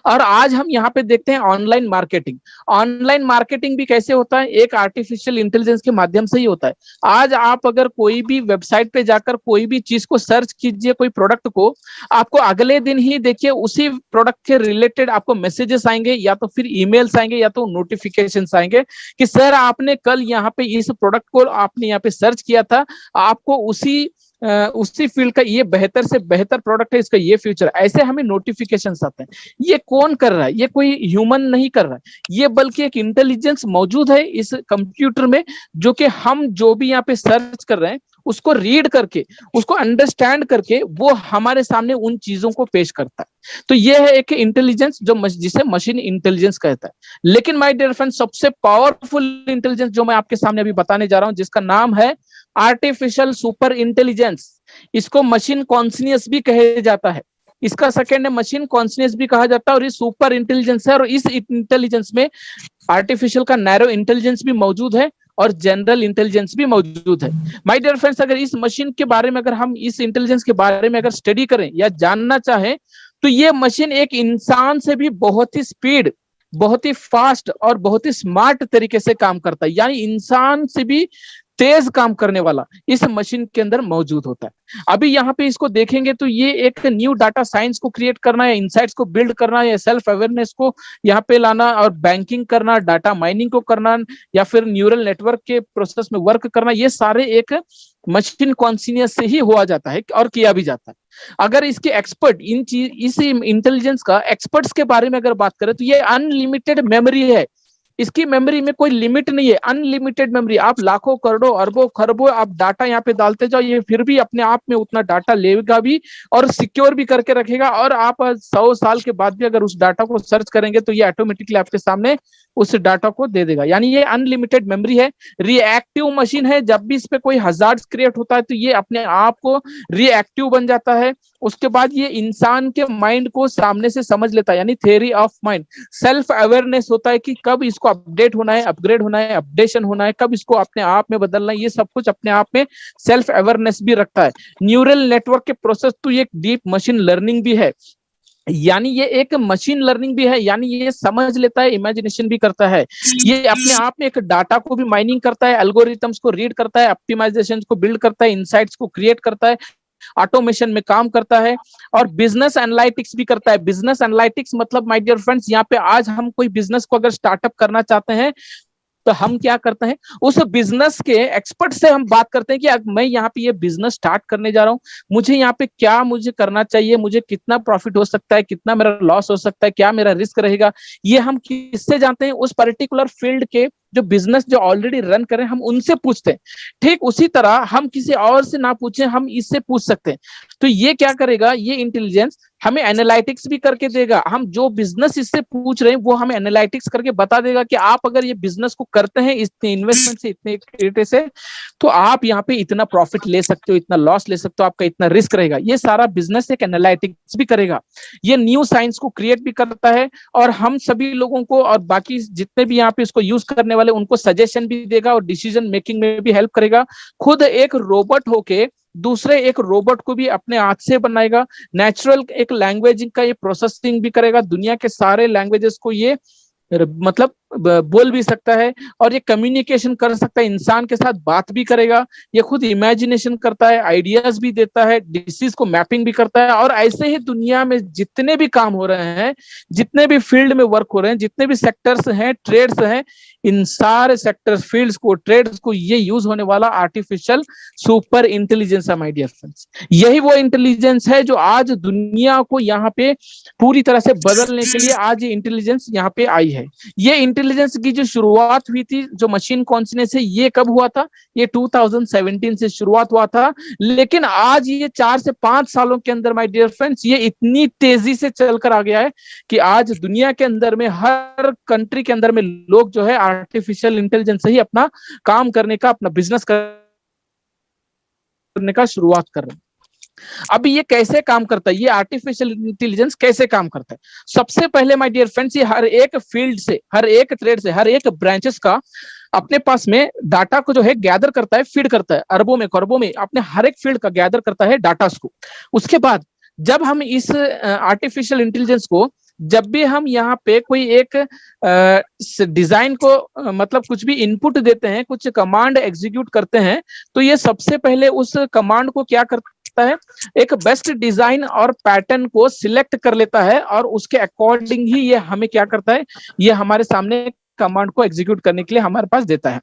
और आज हम यहाँ पे देखते हैं ऑनलाइन मार्केटिंग। ऑनलाइन मार्केटिंग भी कैसे होता है, एक आर्टिफिशियल इंटेलिजेंस के माध्यम से ही होता है। आज आप अगर कोई भी वेबसाइट पे जाकर कोई भी चीज को सर्च कीजिए, कोई प्रोडक्ट को, आपको अगले दिन ही देखिए उसी प्रोडक्ट के रिलेटेड आपको मैसेजेस आएंगे, या तो फिर ईमेल्स आएंगे, या तो नोटिफिकेशन आएंगे कि सर आपने कल यहाँ पे इस प्रोडक्ट को आपने यहाँ पे सर्च किया था, आपको उसी फील्ड का ये बेहतर से बेहतर प्रोडक्ट है, इसका ये फ्यूचर। ऐसे हमें नोटिफिकेशंस आते हैं। ये कौन कर रहा है? ये कोई ह्यूमन नहीं कर रहा है, ये बल्कि एक इंटेलिजेंस मौजूद है इस कंप्यूटर में, जो कि हम जो भी यहाँ पे सर्च कर रहे हैं उसको रीड करके, उसको अंडरस्टैंड करके वो हमारे सामने उन चीजों को पेश करता है। तो ये है एक इंटेलिजेंस जो जिसे मशीन इंटेलिजेंस कहता है। लेकिन माय डियर फ्रेंड, सबसे पावरफुल इंटेलिजेंस जो मैं आपके सामने अभी बताने जा रहा हूं, जिसका नाम है आर्टिफिशियल सुपर इंटेलिजेंस। इसको मशीन कॉन्शियस भी कहा जाता है। इसका सेकेंड है मशीन कॉन्शियस भी कहा जाता है, और ये सुपर इंटेलिजेंस है। और इस इंटेलिजेंस में आर्टिफिशियल का नैरो इंटेलिजेंस भी मौजूद है और जनरल इंटेलिजेंस भी मौजूद है। माय डियर फ्रेंड्स, अगर इस मशीन के बारे में, अगर हम इस इंटेलिजेंस के बारे में अगर स्टडी करें या जानना चाहें, तो ये मशीन एक इंसान से भी बहुत ही स्पीड, बहुत ही फास्ट और बहुत ही स्मार्ट तरीके से काम करता है। यानी इंसान से भी तेज काम करने वाला इस मशीन के अंदर मौजूद होता है। अभी यहाँ पे इसको देखेंगे तो ये एक न्यू डाटा साइंस को क्रिएट करना है, इंसाइट्स को बिल्ड करना है, सेल्फ अवेयरनेस को यहाँ पे लाना, और बैंकिंग करना, डाटा माइनिंग को करना, या फिर न्यूरल नेटवर्क के प्रोसेस में वर्क करना, ये सारे एक मशीन कॉन्शियस से ही हुआ जाता है और किया भी जाता है। अगर इसके एक्सपर्ट इस इंटेलिजेंस का एक्सपर्ट्स के बारे में अगर बात करें, तो ये अनलिमिटेड मेमोरी है। इसकी मेमोरी में कोई लिमिट नहीं है, अनलिमिटेड मेमोरी। आप लाखों करोड़ों अरबों खरबों आप डाटा यहाँ पे डालते जाओ, ये फिर भी अपने आप में उतना डाटा लेगा भी और सिक्योर भी करके रखेगा। और आप 100 साल के बाद भी अगर उस डाटा को सर्च करेंगे तो ये ऑटोमेटिकली आपके सामने उस डाटा को दे देगा। यानी ये अनलिमिटेड मेमोरी है। रिएक्टिव मशीन है, जब भी इस पे कोई हजार्ड क्रिएट होता है तो ये अपने आप को रिएक्टिव बन जाता है। उसके बाद ये इंसान के माइंड को सामने से समझ लेता है, यानी theory of mind. Self awareness होता है कि कब इसको अपडेट होना है, अपग्रेड होना है, अपडेशन होना है, कब इसको अपने आप में बदलना है, ये सब कुछ अपने आप में सेल्फ अवेयरनेस भी रखता है। न्यूरल नेटवर्क के प्रोसेस तो ये डीप मशीन लर्निंग भी है, यानी ये एक मशीन लर्निंग भी है, यानी ये समझ लेता है, इमेजिनेशन भी करता है। ये अपने आप में एक डाटा को भी माइनिंग करता है, एल्गोरिथम्स को रीड करता है, ऑप्टिमाइजेशन को बिल्ड करता है, इनसाइट्स को क्रिएट करता है, ऑटोमेशन में काम करता है, और बिजनेस एनालिटिक्स भी करता है। बिजनेस एनालिटिक्स मतलब माय डियर फ्रेंड्स, यहाँ पे आज हम कोई बिजनेस को अगर स्टार्टअप करना चाहते हैं तो हम क्या करते हैं, उस बिजनेस के एक्सपर्ट से हम बात करते हैं कि मैं यहाँ पे ये बिजनेस स्टार्ट करने जा रहा हूँ, मुझे यहाँ पे क्या मुझे करना चाहिए, मुझे कितना प्रॉफिट हो सकता है, कितना मेरा लॉस हो सकता है, क्या मेरा रिस्क रहेगा। ये हम किससे जानते हैं? उस पर्टिकुलर फील्ड के जो बिजनेस जो ऑलरेडी रन करें, हम उनसे पूछते हैं। ठीक उसी तरह हम किसी और से ना पूछें, हम इससे पूछ सकते हैं। तो ये क्या करेगा, ये इंटेलिजेंस हमें एनालिटिक्स भी करके देगा। हम जो बिजनेस इससे पूछ रहे हैं वो हमें एनालिटिक्स करके बता देगा कि आप अगर ये बिजनेस को करते हैं इतने इन्वेस्टमेंट से, इतने क्रेडिट से, तो आप यहाँ पे इतना प्रॉफिट ले सकते हो, इतना लॉस ले सकते हो, आपका इतना रिस्क रहेगा। ये सारा बिजनेस एक एनालिटिक्स भी करेगा। ये न्यू साइंस को क्रिएट भी करता है, और हम सभी लोगों को और बाकी जितने भी यहाँ पे इसको यूज करने वाले उनको सजेशन भी देगा और डिसीजन मेकिंग में भी हेल्प करेगा। खुद एक रोबोट होके दूसरे एक रोबोट को भी अपने हाथ से बनाएगा। नेचुरल एक लैंग्वेज का ये प्रोसेसिंग भी करेगा, दुनिया के सारे लैंग्वेजेस को ये मतलब बोल भी सकता है, और ये कम्युनिकेशन कर सकता है, इंसान के साथ बात भी करेगा। ये खुद इमेजिनेशन करता है, आइडियाज भी देता है, डिसीज को मैपिंग भी करता है। और ऐसे ही दुनिया में जितने भी काम हो रहे हैं, जितने भी फील्ड में वर्क हो रहे हैं, जितने भी सेक्टर्स हैं, ट्रेड्स हैं, इन सारे सेक्टर्स, फील्ड्स को, ट्रेड्स को ये यूज होने वाला आर्टिफिशियल सुपर इंटेलिजेंस है माय डियर फ्रेंड्स। यही वो इंटेलिजेंस है जो आज दुनिया को यहाँ पे पूरी तरह से बदलने के लिए आज ये इंटेलिजेंस यहाँ पे आई है। ये इंटेलिजेंस की जो शुरुआत हुई थी, जो मशीन कॉन्शियसनेस है, ये कब हुआ था? ये 2017 से शुरुआत हुआ था। लेकिन आज ये 4 से 5 सालों के अंदर माय डियर फ्रेंड्स ये इतनी तेजी से चलकर आ गया है कि आज दुनिया के अंदर में, हर कंट्री के अंदर में लोग जो है आर्टिफिशियल इंटेलिजेंस से ही अपना काम करने का, अपना बिजनेस करने का शुरुआत कर रहे हैं। अब ये कैसे काम करता है, ये आर्टिफिशियल इंटेलिजेंस कैसे काम करता है? सबसे पहले माय डियर फ्रेंड्स, ये हर एक फील्ड से, हर एक थ्रेड से, हर एक ब्रांचेस का अपने पास में डाटा को जो है गैदर करता है, फीड करता है, अरबों में करोड़ों में अपने हर एक फील्ड का गैदर करता है डाटा को। उसके बाद जब हम इस आर्टिफिशियल इंटेलिजेंस को, जब भी हम यहाँ पे कोई एक डिजाइन को मतलब कुछ भी इनपुट देते हैं, कुछ कमांड एग्जीक्यूट करते हैं, तो ये सबसे पहले उस कमांड को क्या करता है, एक बेस्ट डिजाइन और पैटर्न को सिलेक्ट कर लेता है और उसके अकॉर्डिंग ही ये हमें क्या करता है, ये हमारे सामने कमांड को एग्जीक्यूट करने के लिए हमारे पास देता है।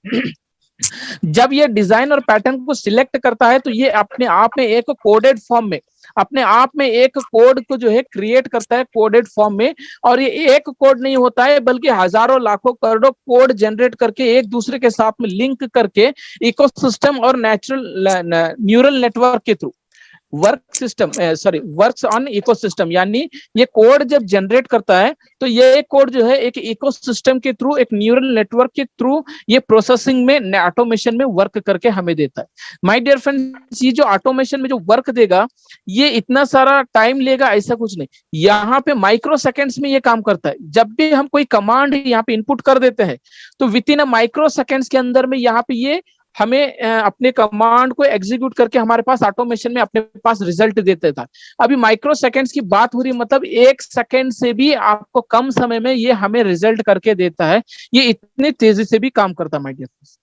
जब ये डिजाइन और पैटर्न को सिलेक्ट करता है तो ये अपने आप में एक कोडेड फॉर्म में, अपने आप में एक कोड को जो है क्रिएट करता है कोडेड फॉर्म में। और ये एक कोड नहीं होता है बल्कि हजारों लाखों करोड़ों कोड जनरेट करके एक दूसरे के साथ में लिंक करके इकोसिस्टम और नेचुरल न्यूरल नेटवर्क के थ्रू वर्क्स ऑन इकोसिस्टम, यानी ये कोड जब जनरेट करता है तो ये कोड जो है एक इकोसिस्टम के थ्रू, एक न्यूरल नेटवर्क के थ्रू ये प्रोसेसिंग में, ऑटोमेशन में वर्क करके हमें देता है। माय डियर फ्रेंड्स, ये जो ऑटोमेशन में जो वर्क देगा ये इतना सारा टाइम लेगा ऐसा कुछ नहीं, यहाँ पे माइक्रो सेकेंड्स में ये काम करता है। जब भी हम कोई कमांड यहाँ पे इनपुट कर देते हैं तो with in a micro seconds के अंदर में यहाँ पे ये हमें अपने कमांड को एग्जीक्यूट करके हमारे पास ऑटोमेशन में अपने पास रिजल्ट देता था। अभी माइक्रो सेकेंड्स की बात हो रही, मतलब 1 सेकेंड से भी आपको कम समय में ये हमें रिजल्ट करके देता है। ये इतनी तेजी से भी काम करता है माय डियर फ्रेंड्स।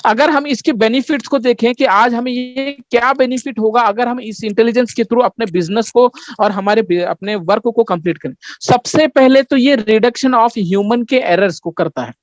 अगर हम इसके बेनिफिट्स को देखें कि आज हमें ये क्या बेनिफिट होगा अगर हम इस इंटेलिजेंस के थ्रू अपने बिजनेस को और हमारे अपने वर्क को कंप्लीट करें। सबसे पहले तो ये रिडक्शन ऑफ ह्यूमन के एरर्स को करता है,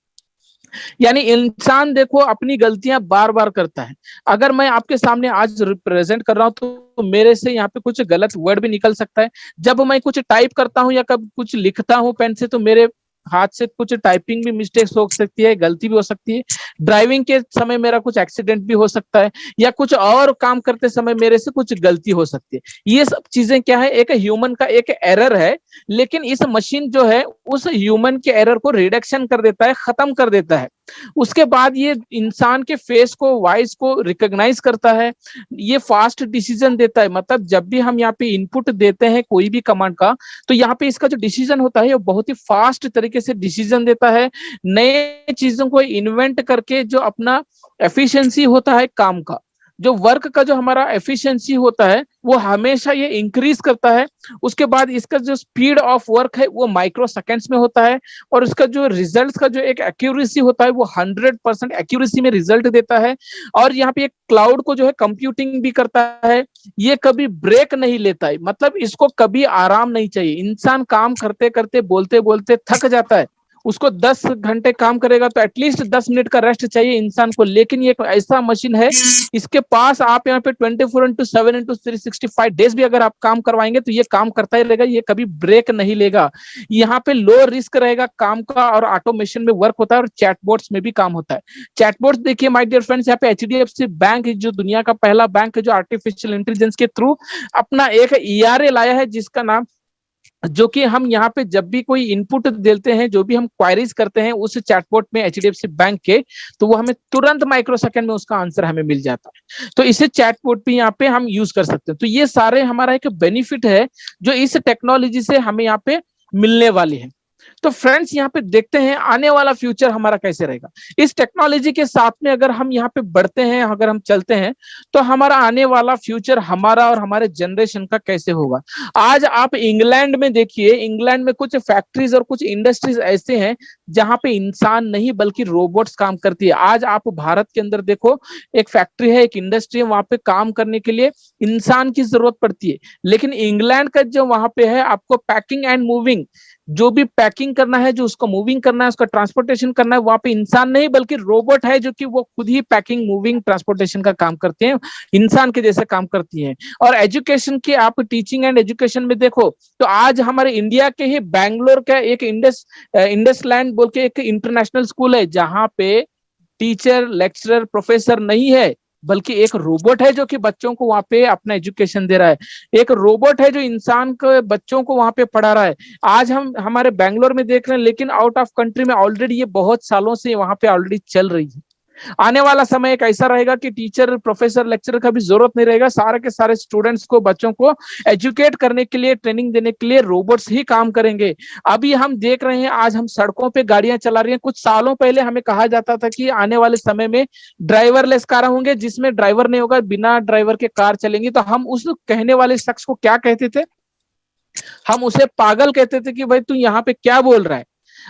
यानी इंसान देखो अपनी गलतियां बार बार करता है। अगर मैं आपके सामने आज रिप्रेजेंट कर रहा हूं तो मेरे से यहाँ पे कुछ गलत वर्ड भी निकल सकता है। जब मैं कुछ टाइप करता हूं या कब कुछ लिखता हूं पेन से तो मेरे हाथ से कुछ टाइपिंग भी मिस्टेक्स हो सकती है, गलती भी हो सकती है। ड्राइविंग के समय मेरा कुछ एक्सीडेंट भी हो सकता है, या कुछ और काम करते समय मेरे से कुछ गलती हो सकती है। ये सब चीजें क्या है, एक ह्यूमन का एक एरर है। लेकिन इस मशीन जो है उस ह्यूमन के एरर को रिडक्शन कर देता है, खत्म कर देता है। उसके बाद ये इंसान के फेस को, वॉइस को रिकॉग्नाइज करता है, ये फास्ट डिसीजन देता है। मतलब जब भी हम यहाँ पे इनपुट देते हैं कोई भी कमांड का, तो यहाँ पे इसका जो डिसीजन होता है वो बहुत ही फास्ट तरीके से डिसीजन देता है। नए चीजों को इन्वेंट करके जो अपना एफिशिएंसी होता है काम का, जो वर्क का जो हमारा एफिशिएंसी होता है वो हमेशा ये इंक्रीज करता है। उसके बाद इसका जो स्पीड ऑफ वर्क है वो माइक्रो सेकेंड्स में होता है, और उसका जो रिजल्ट का जो एक एक्यूरेसी होता है वो 100% एक्यूरेसी में रिजल्ट देता है। और यहाँ पे एक क्लाउड को जो है कंप्यूटिंग भी करता है, ये कभी ब्रेक नहीं लेता है, मतलब इसको कभी आराम नहीं चाहिए। इंसान काम करते करते, बोलते बोलते थक जाता है, उसको 10 घंटे काम करेगा तो एटलीस्ट 10 मिनट का रेस्ट चाहिए इंसान को। लेकिन ये एक ऐसा मशीन है, इसके पास आप यहाँ पे 24/7/365 डेज भी अगर आप काम करवाएंगे तो ये काम करता ही रहेगा, ये कभी ब्रेक नहीं लेगा। यहाँ पे लो रिस्क रहेगा काम का, और ऑटोमेशन में वर्क होता है, और चैटबॉट्स में भी काम होता है। चैटबॉट्स देखिए माय डियर फ्रेंड्स, यहाँ पे एचडीएफसी बैंक जो दुनिया का पहला बैंक है जो आर्टिफिशियल इंटेलिजेंस के थ्रू अपना एक ईआरए लाया है, जिसका नाम, जो कि हम यहाँ पे जब भी कोई इनपुट देते हैं, जो भी हम क्वायरीज करते हैं उस चैटबॉट में एचडीएफसी बैंक के, तो वो हमें तुरंत माइक्रो सेकंड में उसका आंसर हमें मिल जाता है। तो इसे चैटबॉट भी यहाँ पे हम यूज कर सकते हैं। तो ये सारे हमारा एक बेनिफिट है जो इस टेक्नोलॉजी से हमें यहाँ पे मिलने वाली है। तो फ्रेंड्स यहाँ पे देखते हैं आने वाला फ्यूचर हमारा कैसे रहेगा। इस टेक्नोलॉजी के साथ में अगर हम यहाँ पे बढ़ते हैं, अगर हम चलते हैं, तो हमारा आने वाला फ्यूचर हमारा और हमारे जनरेशन का कैसे होगा। आज आप इंग्लैंड में देखिए, इंग्लैंड में कुछ फैक्ट्रीज और कुछ इंडस्ट्रीज ऐसे हैं जहां पे इंसान नहीं बल्कि रोबोट्स काम करती है। आज आप भारत के अंदर देखो, एक फैक्ट्री है, एक इंडस्ट्री है, वहां पे काम करने के लिए इंसान की जरूरत पड़ती है। लेकिन इंग्लैंड का जो वहां पे है, आपको पैकिंग एंड मूविंग, जो भी पैकिंग करना है, जो उसको मूविंग करना है, उसका ट्रांसपोर्टेशन करना है, वहां पे इंसान नहीं बल्कि रोबोट है, जो कि वो खुद ही पैकिंग, मूविंग, ट्रांसपोर्टेशन का काम करते हैं, इंसान के जैसे काम करती हैं। और एजुकेशन की आप टीचिंग एंड एजुकेशन में देखो तो आज हमारे इंडिया के ही बैंगलोर का एक इंडस लैंड बोल के एक इंटरनेशनल स्कूल है, जहां पे टीचर, लेक्चरर, प्रोफेसर नहीं है बल्कि एक रोबोट है जो कि बच्चों को वहां पे अपना एजुकेशन दे रहा है। एक रोबोट है जो इंसान के बच्चों को वहां पे पढ़ा रहा है। आज हम हमारे बैंगलोर में देख रहे हैं, लेकिन आउट ऑफ कंट्री में ऑलरेडी ये बहुत सालों से वहां पे ऑलरेडी चल रही है। आने वाला समय एक ऐसा रहेगा कि टीचर, प्रोफेसर, लेक्चरर का भी जरूरत नहीं रहेगा। सारे के सारे स्टूडेंट्स को, बच्चों को एजुकेट करने के लिए, ट्रेनिंग देने के लिए रोबोट्स ही काम करेंगे। अभी हम देख रहे हैं, आज हम सड़कों पे गाड़ियां चला रही हैं। कुछ सालों पहले हमें कहा जाता था कि आने वाले समय में ड्राइवरलेस कार होंगे, जिसमें ड्राइवर नहीं होगा, बिना ड्राइवर के कार चलेंगी। तो हम उस कहने वाले शख्स को क्या कहते थे? हम उसे पागल कहते थे कि भाई तू यहाँ पे क्या बोल रहा है।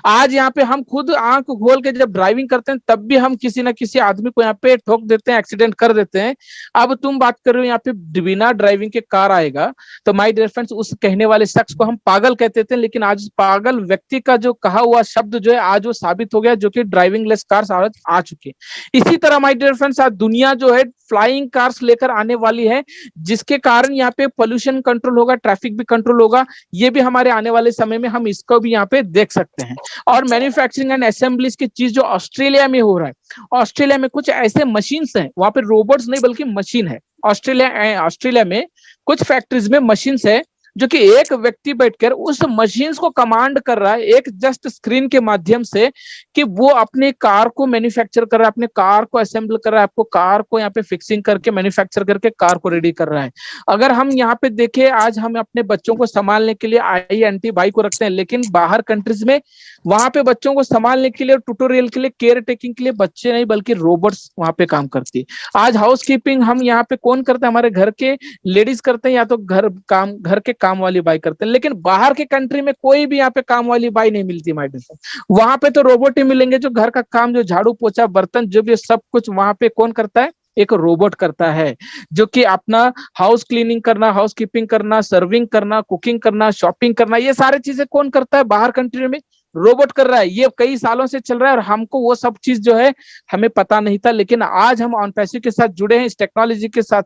आज यहाँ पे हम खुद आंख खोल के जब ड्राइविंग करते हैं, तब भी हम किसी ना किसी आदमी को यहाँ पे ठोक देते हैं, एक्सीडेंट कर देते हैं। अब तुम बात कर रहे हो यहाँ पे बिना ड्राइविंग के कार आएगा, तो माय डियर फ्रेंड्स, उस कहने वाले शख्स को हम पागल कहते थे, लेकिन आज पागल व्यक्ति का जो कहा हुआ शब्द जो है, आज वो साबित हो गया, जो कि ड्राइविंग लेस कार्स आ चुके हैं। इसी तरह माय डियर फ्रेंड्स, आज दुनिया जो है फ्लाइंग कार्स लेकर आने वाली है, जिसके कारण यहाँ पे पोल्यूशन कंट्रोल होगा, ट्रैफिक भी कंट्रोल होगा। ये भी हमारे आने वाले समय में हम इसको भी यहाँ पे देख सकते हैं। और मैन्युफैक्चरिंग एंड असेंबलीज की चीज जो ऑस्ट्रेलिया में हो रहा है, ऑस्ट्रेलिया में कुछ ऐसे मशीन्स हैं, वहां पे रोबोट्स नहीं बल्कि मशीन है। ऑस्ट्रेलिया में कुछ फैक्ट्रीज में मशीन्स है, जो कि एक व्यक्ति बैठकर उस मशीन्स को कमांड कर रहा है, एक जस्ट स्क्रीन के माध्यम से, कि वो अपने कार को मैन्युफैक्चर कर रहा है, अपने कार को असेंबल कर रहा है, आपको कार को यहाँ पे फिक्सिंग करके, मैन्युफैक्चर करके कार को रेडी कर रहा है। अगर हम यहाँ पे देखें, आज हम अपने बच्चों को संभालने के लिए INT भाई को रखते हैं, लेकिन बाहर कंट्रीज में वहां पे बच्चों को संभालने के लिए, ट्यूटोरियल के लिए, केयर टेकिंग के लिए बच्चे नहीं बल्कि रोबोट्स वहां पे काम करती है। आज हाउस कीपिंग हम यहाँ पे कौन करते हैं? हमारे घर के लेडीज करते हैं, या तो घर के काम वाली बाई करते हैं। लेकिन बाहर के कंट्री में कोई भी यहाँ पे काम वाली बाई नहीं मिलती माय डियर। वहां पे तो रोबोट ही मिलेंगे, जो घर का काम, जो झाड़ू पोछा बर्तन जो भी सब कुछ वहां पे कौन करता है? एक रोबोट करता है, जो कि अपना हाउस क्लीनिंग करना, हाउस कीपिंग करना, सर्विंग करना, कुकिंग करना, शॉपिंग करना, ये सारी चीजें कौन करता है? बाहर कंट्री में रोबोट कर रहा है। ये कई सालों से चल रहा है, और हमको वो सब चीज जो है हमें पता नहीं था। लेकिन आज हम ऑनपैसिव के साथ जुड़े हैं, इस टेक्नोलॉजी के साथ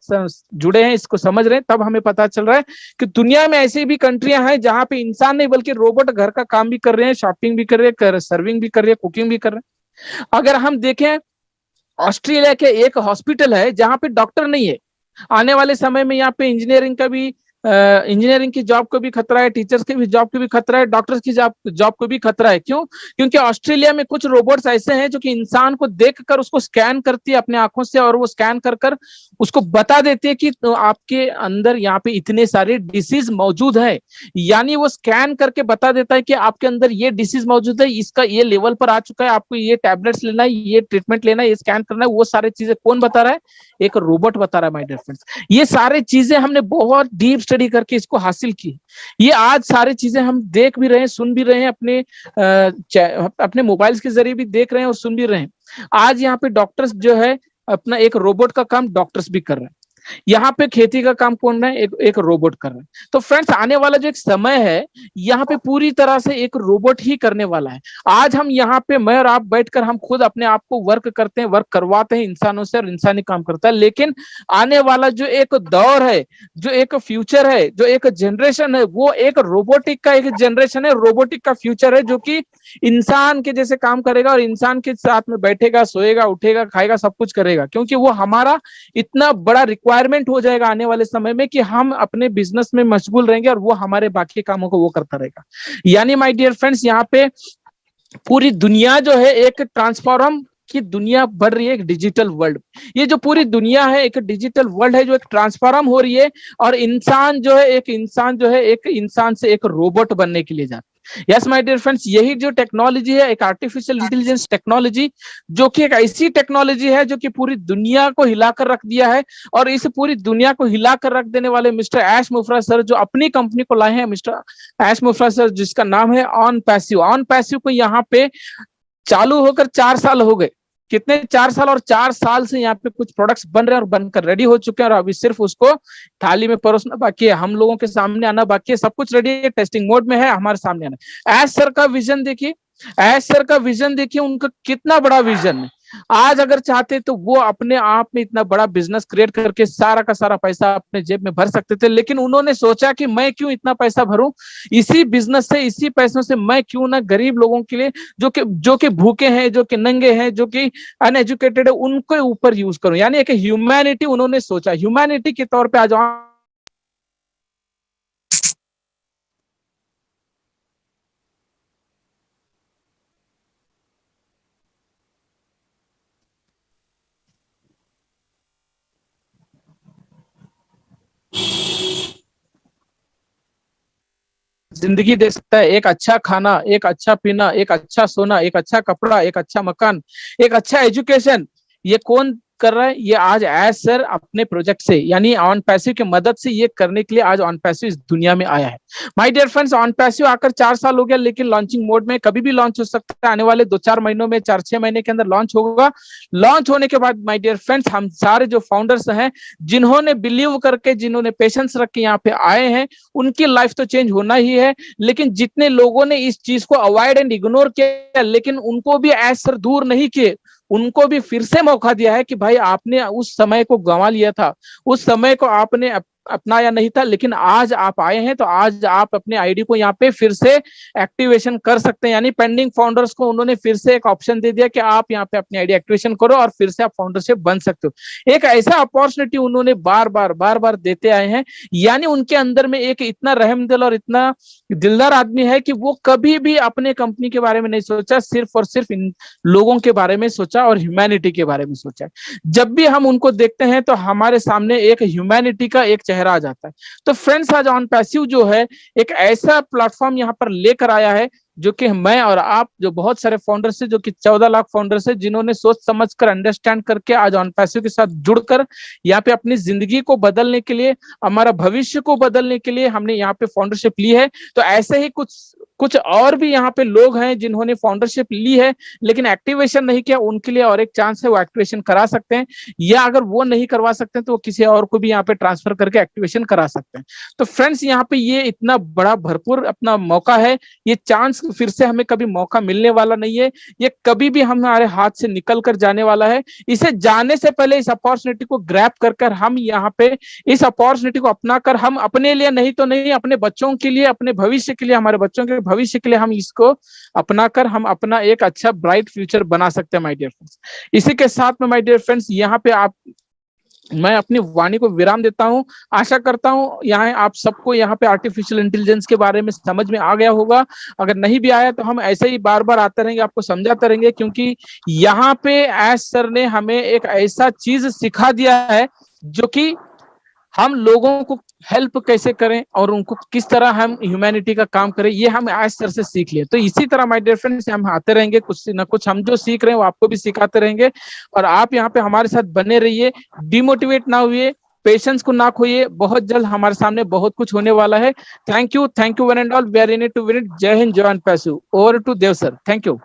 जुड़े हैं, इसको समझ रहे हैं, तब हमें पता चल रहा है कि दुनिया में ऐसी भी कंट्रियां हैं जहां पे इंसान नहीं बल्कि रोबोट घर का काम भी कर रहे हैं, शॉपिंग भी कर रहे हैं, सर्विंग भी कर रहे हैं, कुकिंग भी कर रहे हैं। अगर हम देखें, ऑस्ट्रेलिया के एक हॉस्पिटल है जहां पे डॉक्टर नहीं है। आने वाले समय में यहाँ पे इंजीनियरिंग की जॉब को भी खतरा है, टीचर्स की भी जॉब को भी खतरा है, डॉक्टर्स की जॉब को भी खतरा है। क्यों? क्योंकि ऑस्ट्रेलिया में कुछ रोबोट्स ऐसे हैं जो कि इंसान को देखकर उसको स्कैन करती है अपने आंखों से, और वो स्कैन कर कर उसको बता देती है कि तो आपके अंदर यहाँ पे इतने सारे डिसीज मौजूद है। यानी वो स्कैन करके बता देता है कि आपके अंदर ये डिसीज मौजूद है, इसका ये लेवल पर आ चुका है, आपको ये टैबलेट्स लेना है, ये ट्रीटमेंट लेना है, ये स्कैन करना है। वो सारी चीजें कौन बता रहा है? एक रोबोट बता रहा है माय डियर फ्रेंड्स। ये सारी चीजें हमने बहुत डीप स्टडी करके इसको हासिल की। ये आज सारी चीजें हम देख भी रहे हैं, सुन भी रहे हैं, अपने मोबाइल्स के जरिए भी देख रहे हैं और सुन भी रहे हैं। आज यहाँ पे डॉक्टर्स जो है अपना एक रोबोट का काम डॉक्टर्स भी कर रहे हैं। यहाँ पे खेती का काम कौन रहा है? एक रोबोट कर रहा है। तो फ्रेंड्स, आने वाला जो एक समय है, यहाँ पे पूरी तरह से एक रोबोट ही करने वाला है। आज हम यहाँ पे, मैं और आप बैठकर हम खुद अपने आप को वर्क करते हैं, वर्क करवाते हैं इंसानों से, और इंसानी काम करता है। लेकिन आने वाला जो एक दौर है, जो एक फ्यूचर है, जो एक जनरेशन है, वो एक रोबोटिक का एक जनरेशन है, रोबोटिक का फ्यूचर है, जो कि इंसान के जैसे काम करेगा, और इंसान के साथ में बैठेगा, सोएगा, उठेगा, खाएगा, सब कुछ करेगा। क्योंकि वो हमारा इतना बड़ा रिक्वायरमेंट हो जाएगा आने वाले समय में, कि हम अपने बिजनेस में मशगूल रहेंगे और वो हमारे बाकी कामों को वो करता रहेगा। यानी माय डियर फ्रेंड्स, यहाँ पे पूरी दुनिया जो है एक ट्रांसफॉर्म की दुनिया बढ़ रही है, एक डिजिटल वर्ल्ड। ये जो पूरी दुनिया है एक डिजिटल वर्ल्ड है, जो एक ट्रांसफॉर्म हो रही है, और इंसान जो है एक इंसान से एक रोबोट बनने के लिए जा रहा है। यस माय डियर फ्रेंड्स, यही जो टेक्नोलॉजी है, एक आर्टिफिशियल इंटेलिजेंस टेक्नोलॉजी, जो कि एक ऐसी टेक्नोलॉजी है जो कि पूरी दुनिया को हिलाकर रख दिया है। और इस पूरी दुनिया को हिलाकर रख देने वाले मिस्टर ऐश मुफरा सर, जो अपनी कंपनी को लाए हैं, मिस्टर ऐश मुफरा सर, जिसका नाम है ऑन पैसिव को यहाँ पे चालू होकर 4 साल हो गए। कितने? 4 साल। और 4 साल से यहाँ पे कुछ प्रोडक्ट्स बन रहे हैं और बनकर रेडी हो चुके हैं, और अभी सिर्फ उसको थाली में परोसना बाकी है, हम लोगों के सामने आना बाकी है। सब कुछ रेडी है, टेस्टिंग मोड में है, हमारे सामने आना। ऐश सर का विजन देखिए, ऐश सर का विजन देखिए, उनका कितना बड़ा विजन है। आज अगर चाहते तो वो अपने आप में इतना बड़ा बिजनेस क्रिएट करके सारा का सारा पैसा अपने जेब में भर सकते थे, लेकिन उन्होंने सोचा कि मैं क्यों इतना पैसा भरूं, इसी बिजनेस से, इसी पैसों से मैं क्यों ना गरीब लोगों के लिए, जो कि भूखे हैं, जो कि नंगे हैं, जो कि अनएजुकेटेड है, उनके ऊपर यूज करूं। यानी एक ह्यूमैनिटी उन्होंने सोचा, ह्यूमैनिटी के तौर पे आज जिंदगी दे सकता है, एक अच्छा खाना, एक अच्छा पीना, एक अच्छा सोना, एक अच्छा कपड़ा, एक अच्छा मकान, एक अच्छा एजुकेशन, ये कौन कर रहा है? ये आज एज सर अपने प्रोजेक्ट से यानी ऑन पैसिव की मदद से ये करने के लिए आज ऑन पैसिव इस दुनिया में आया है। My dear friends, Onpassive आकर 4 साल हो गया, लेकिन लॉन्चिंग मोड में कभी भी लॉन्च हो सकता है। आने वाले 2-4 महीनों में, 4-6 महीने के अंदर लॉन्च होगा। लॉन्च होने के बाद माय डियर फ्रेंड्स, हम सारे जो फाउंडर्स हैं, जिन्होंने बिलीव करके, जिन्होंने पेशेंस रख के यहाँ पे आए हैं, उनकी लाइफ तो चेंज होना ही है। लेकिन जितने लोगों ने इस चीज को अवॉइड एंड इग्नोर किया, लेकिन उनको भी एज सर दूर नहीं किए, उनको भी फिर से मौका दिया है कि भाई आपने उस समय को गंवा लिया था, उस समय को आपने अपनाया नहीं था, लेकिन आज आप आए हैं तो आज आप अपने आईडी को यहाँ पे फिर से एक्टिवेशन कर सकते हैं। यानी पेंडिंग फाउंडर्स को उन्होंने फिर से एक ऑप्शन दे दिया कि आप यहाँ पे अपनी आईडी एक्टिवेशन करो और फिर से आप फाउंडरशिप बन सकते हो। एक ऐसा अपॉर्चुनिटी उन्होंने बार बार देते आए हैं। यानी उनके अंदर में एक इतना रहमदिल और इतना दिलदार आदमी है कि वो कभी भी अपने कंपनी के बारे में नहीं सोचा, सिर्फ और सिर्फ इन लोगों के बारे में सोचा और ह्यूमैनिटी के बारे में सोचा। जब भी हम उनको देखते हैं तो हमारे सामने एक ह्यूमैनिटी का एक चेहरा आ जाता है। तो फ्रेंड्स, आज ऑन पैसिव जो है एक ऐसा प्लेटफॉर्म यहाँ पर लेकर आया है जो कि मैं और आप, जो बहुत सारे फाउंडर्स है, जो कि 14 लाख फाउंडर्स है, जिन्होंने सोच समझ कर, अंडरस्टैंड करके आज ऑन पैसिव के साथ जुड़कर यहाँ पे अपनी जिंदगी को बदलने के लिए, हमारा भविष्य को बदलने के लिए हमने यहाँ पे फाउंडरशिप ली है। तो ऐसे ही कुछ और भी यहाँ पे लोग हैं जिन्होंने फाउंडरशिप ली है लेकिन एक्टिवेशन नहीं किया, उनके लिए और एक चांस है, वो एक्टिवेशन करा सकते हैं, या अगर वो नहीं करवा सकते हैं तो वो किसी और को भी यहाँ पे ट्रांसफर करके एक्टिवेशन करा सकते हैं। तो फ्रेंड्स, यहाँ पे ये इतना बड़ा भरपूर अपना मौका है, ये चांस फिर से हमें कभी मौका मिलने वाला नहीं है, ये कभी भी हमारे हाथ से निकल कर जाने वाला है। इसे जाने से पहले इस अपॉर्चुनिटी को ग्रैब कर हम यहाँ पे इस अपॉर्चुनिटी को अपना कर, हम अपने लिए नहीं तो नहीं, अपने बच्चों के लिए, अपने भविष्य के लिए, हमारे बच्चों के भविष्य के लिए हम इसको अपना कर हम अपना एक अच्छा ब्राइट फ्यूचर बना सकते हैं माय डियर फ्रेंड्स। इसी के साथ में माय डियर फ्रेंड्स, यहाँ पे मैं अपनी वाणी को विराम देता हूं। आशा करता हूं यहाँ आप सबको यहाँ पे आर्टिफिशियल इंटेलिजेंस के बारे में समझ में आ गया होगा। अगर नहीं भी आया तो हम ऐसे ही बार बार आते रहेंगे, आपको समझाते रहेंगे, क्योंकि यहाँ पे एस सर ने हमें एक ऐसा चीज सिखा दिया है जो कि हम लोगों को हेल्प कैसे करें और उनको किस तरह हम ह्यूमैनिटी का काम करें, ये हम आज सर से सीख लिए। तो इसी तरह माय डियर फ्रेंड्स, हम आते रहेंगे, कुछ ना कुछ हम जो सीख रहे हैं वो आपको भी सिखाते रहेंगे, और आप यहाँ पे हमारे साथ बने रहिए, डिमोटिवेट ना हुए, पेशेंस को ना खोइए। बहुत जल्द हमारे सामने बहुत कुछ होने वाला है। Thank you one and all, we are in it to win it. जय हिंद, जय Onpassive. Over to Dev sir, thank you.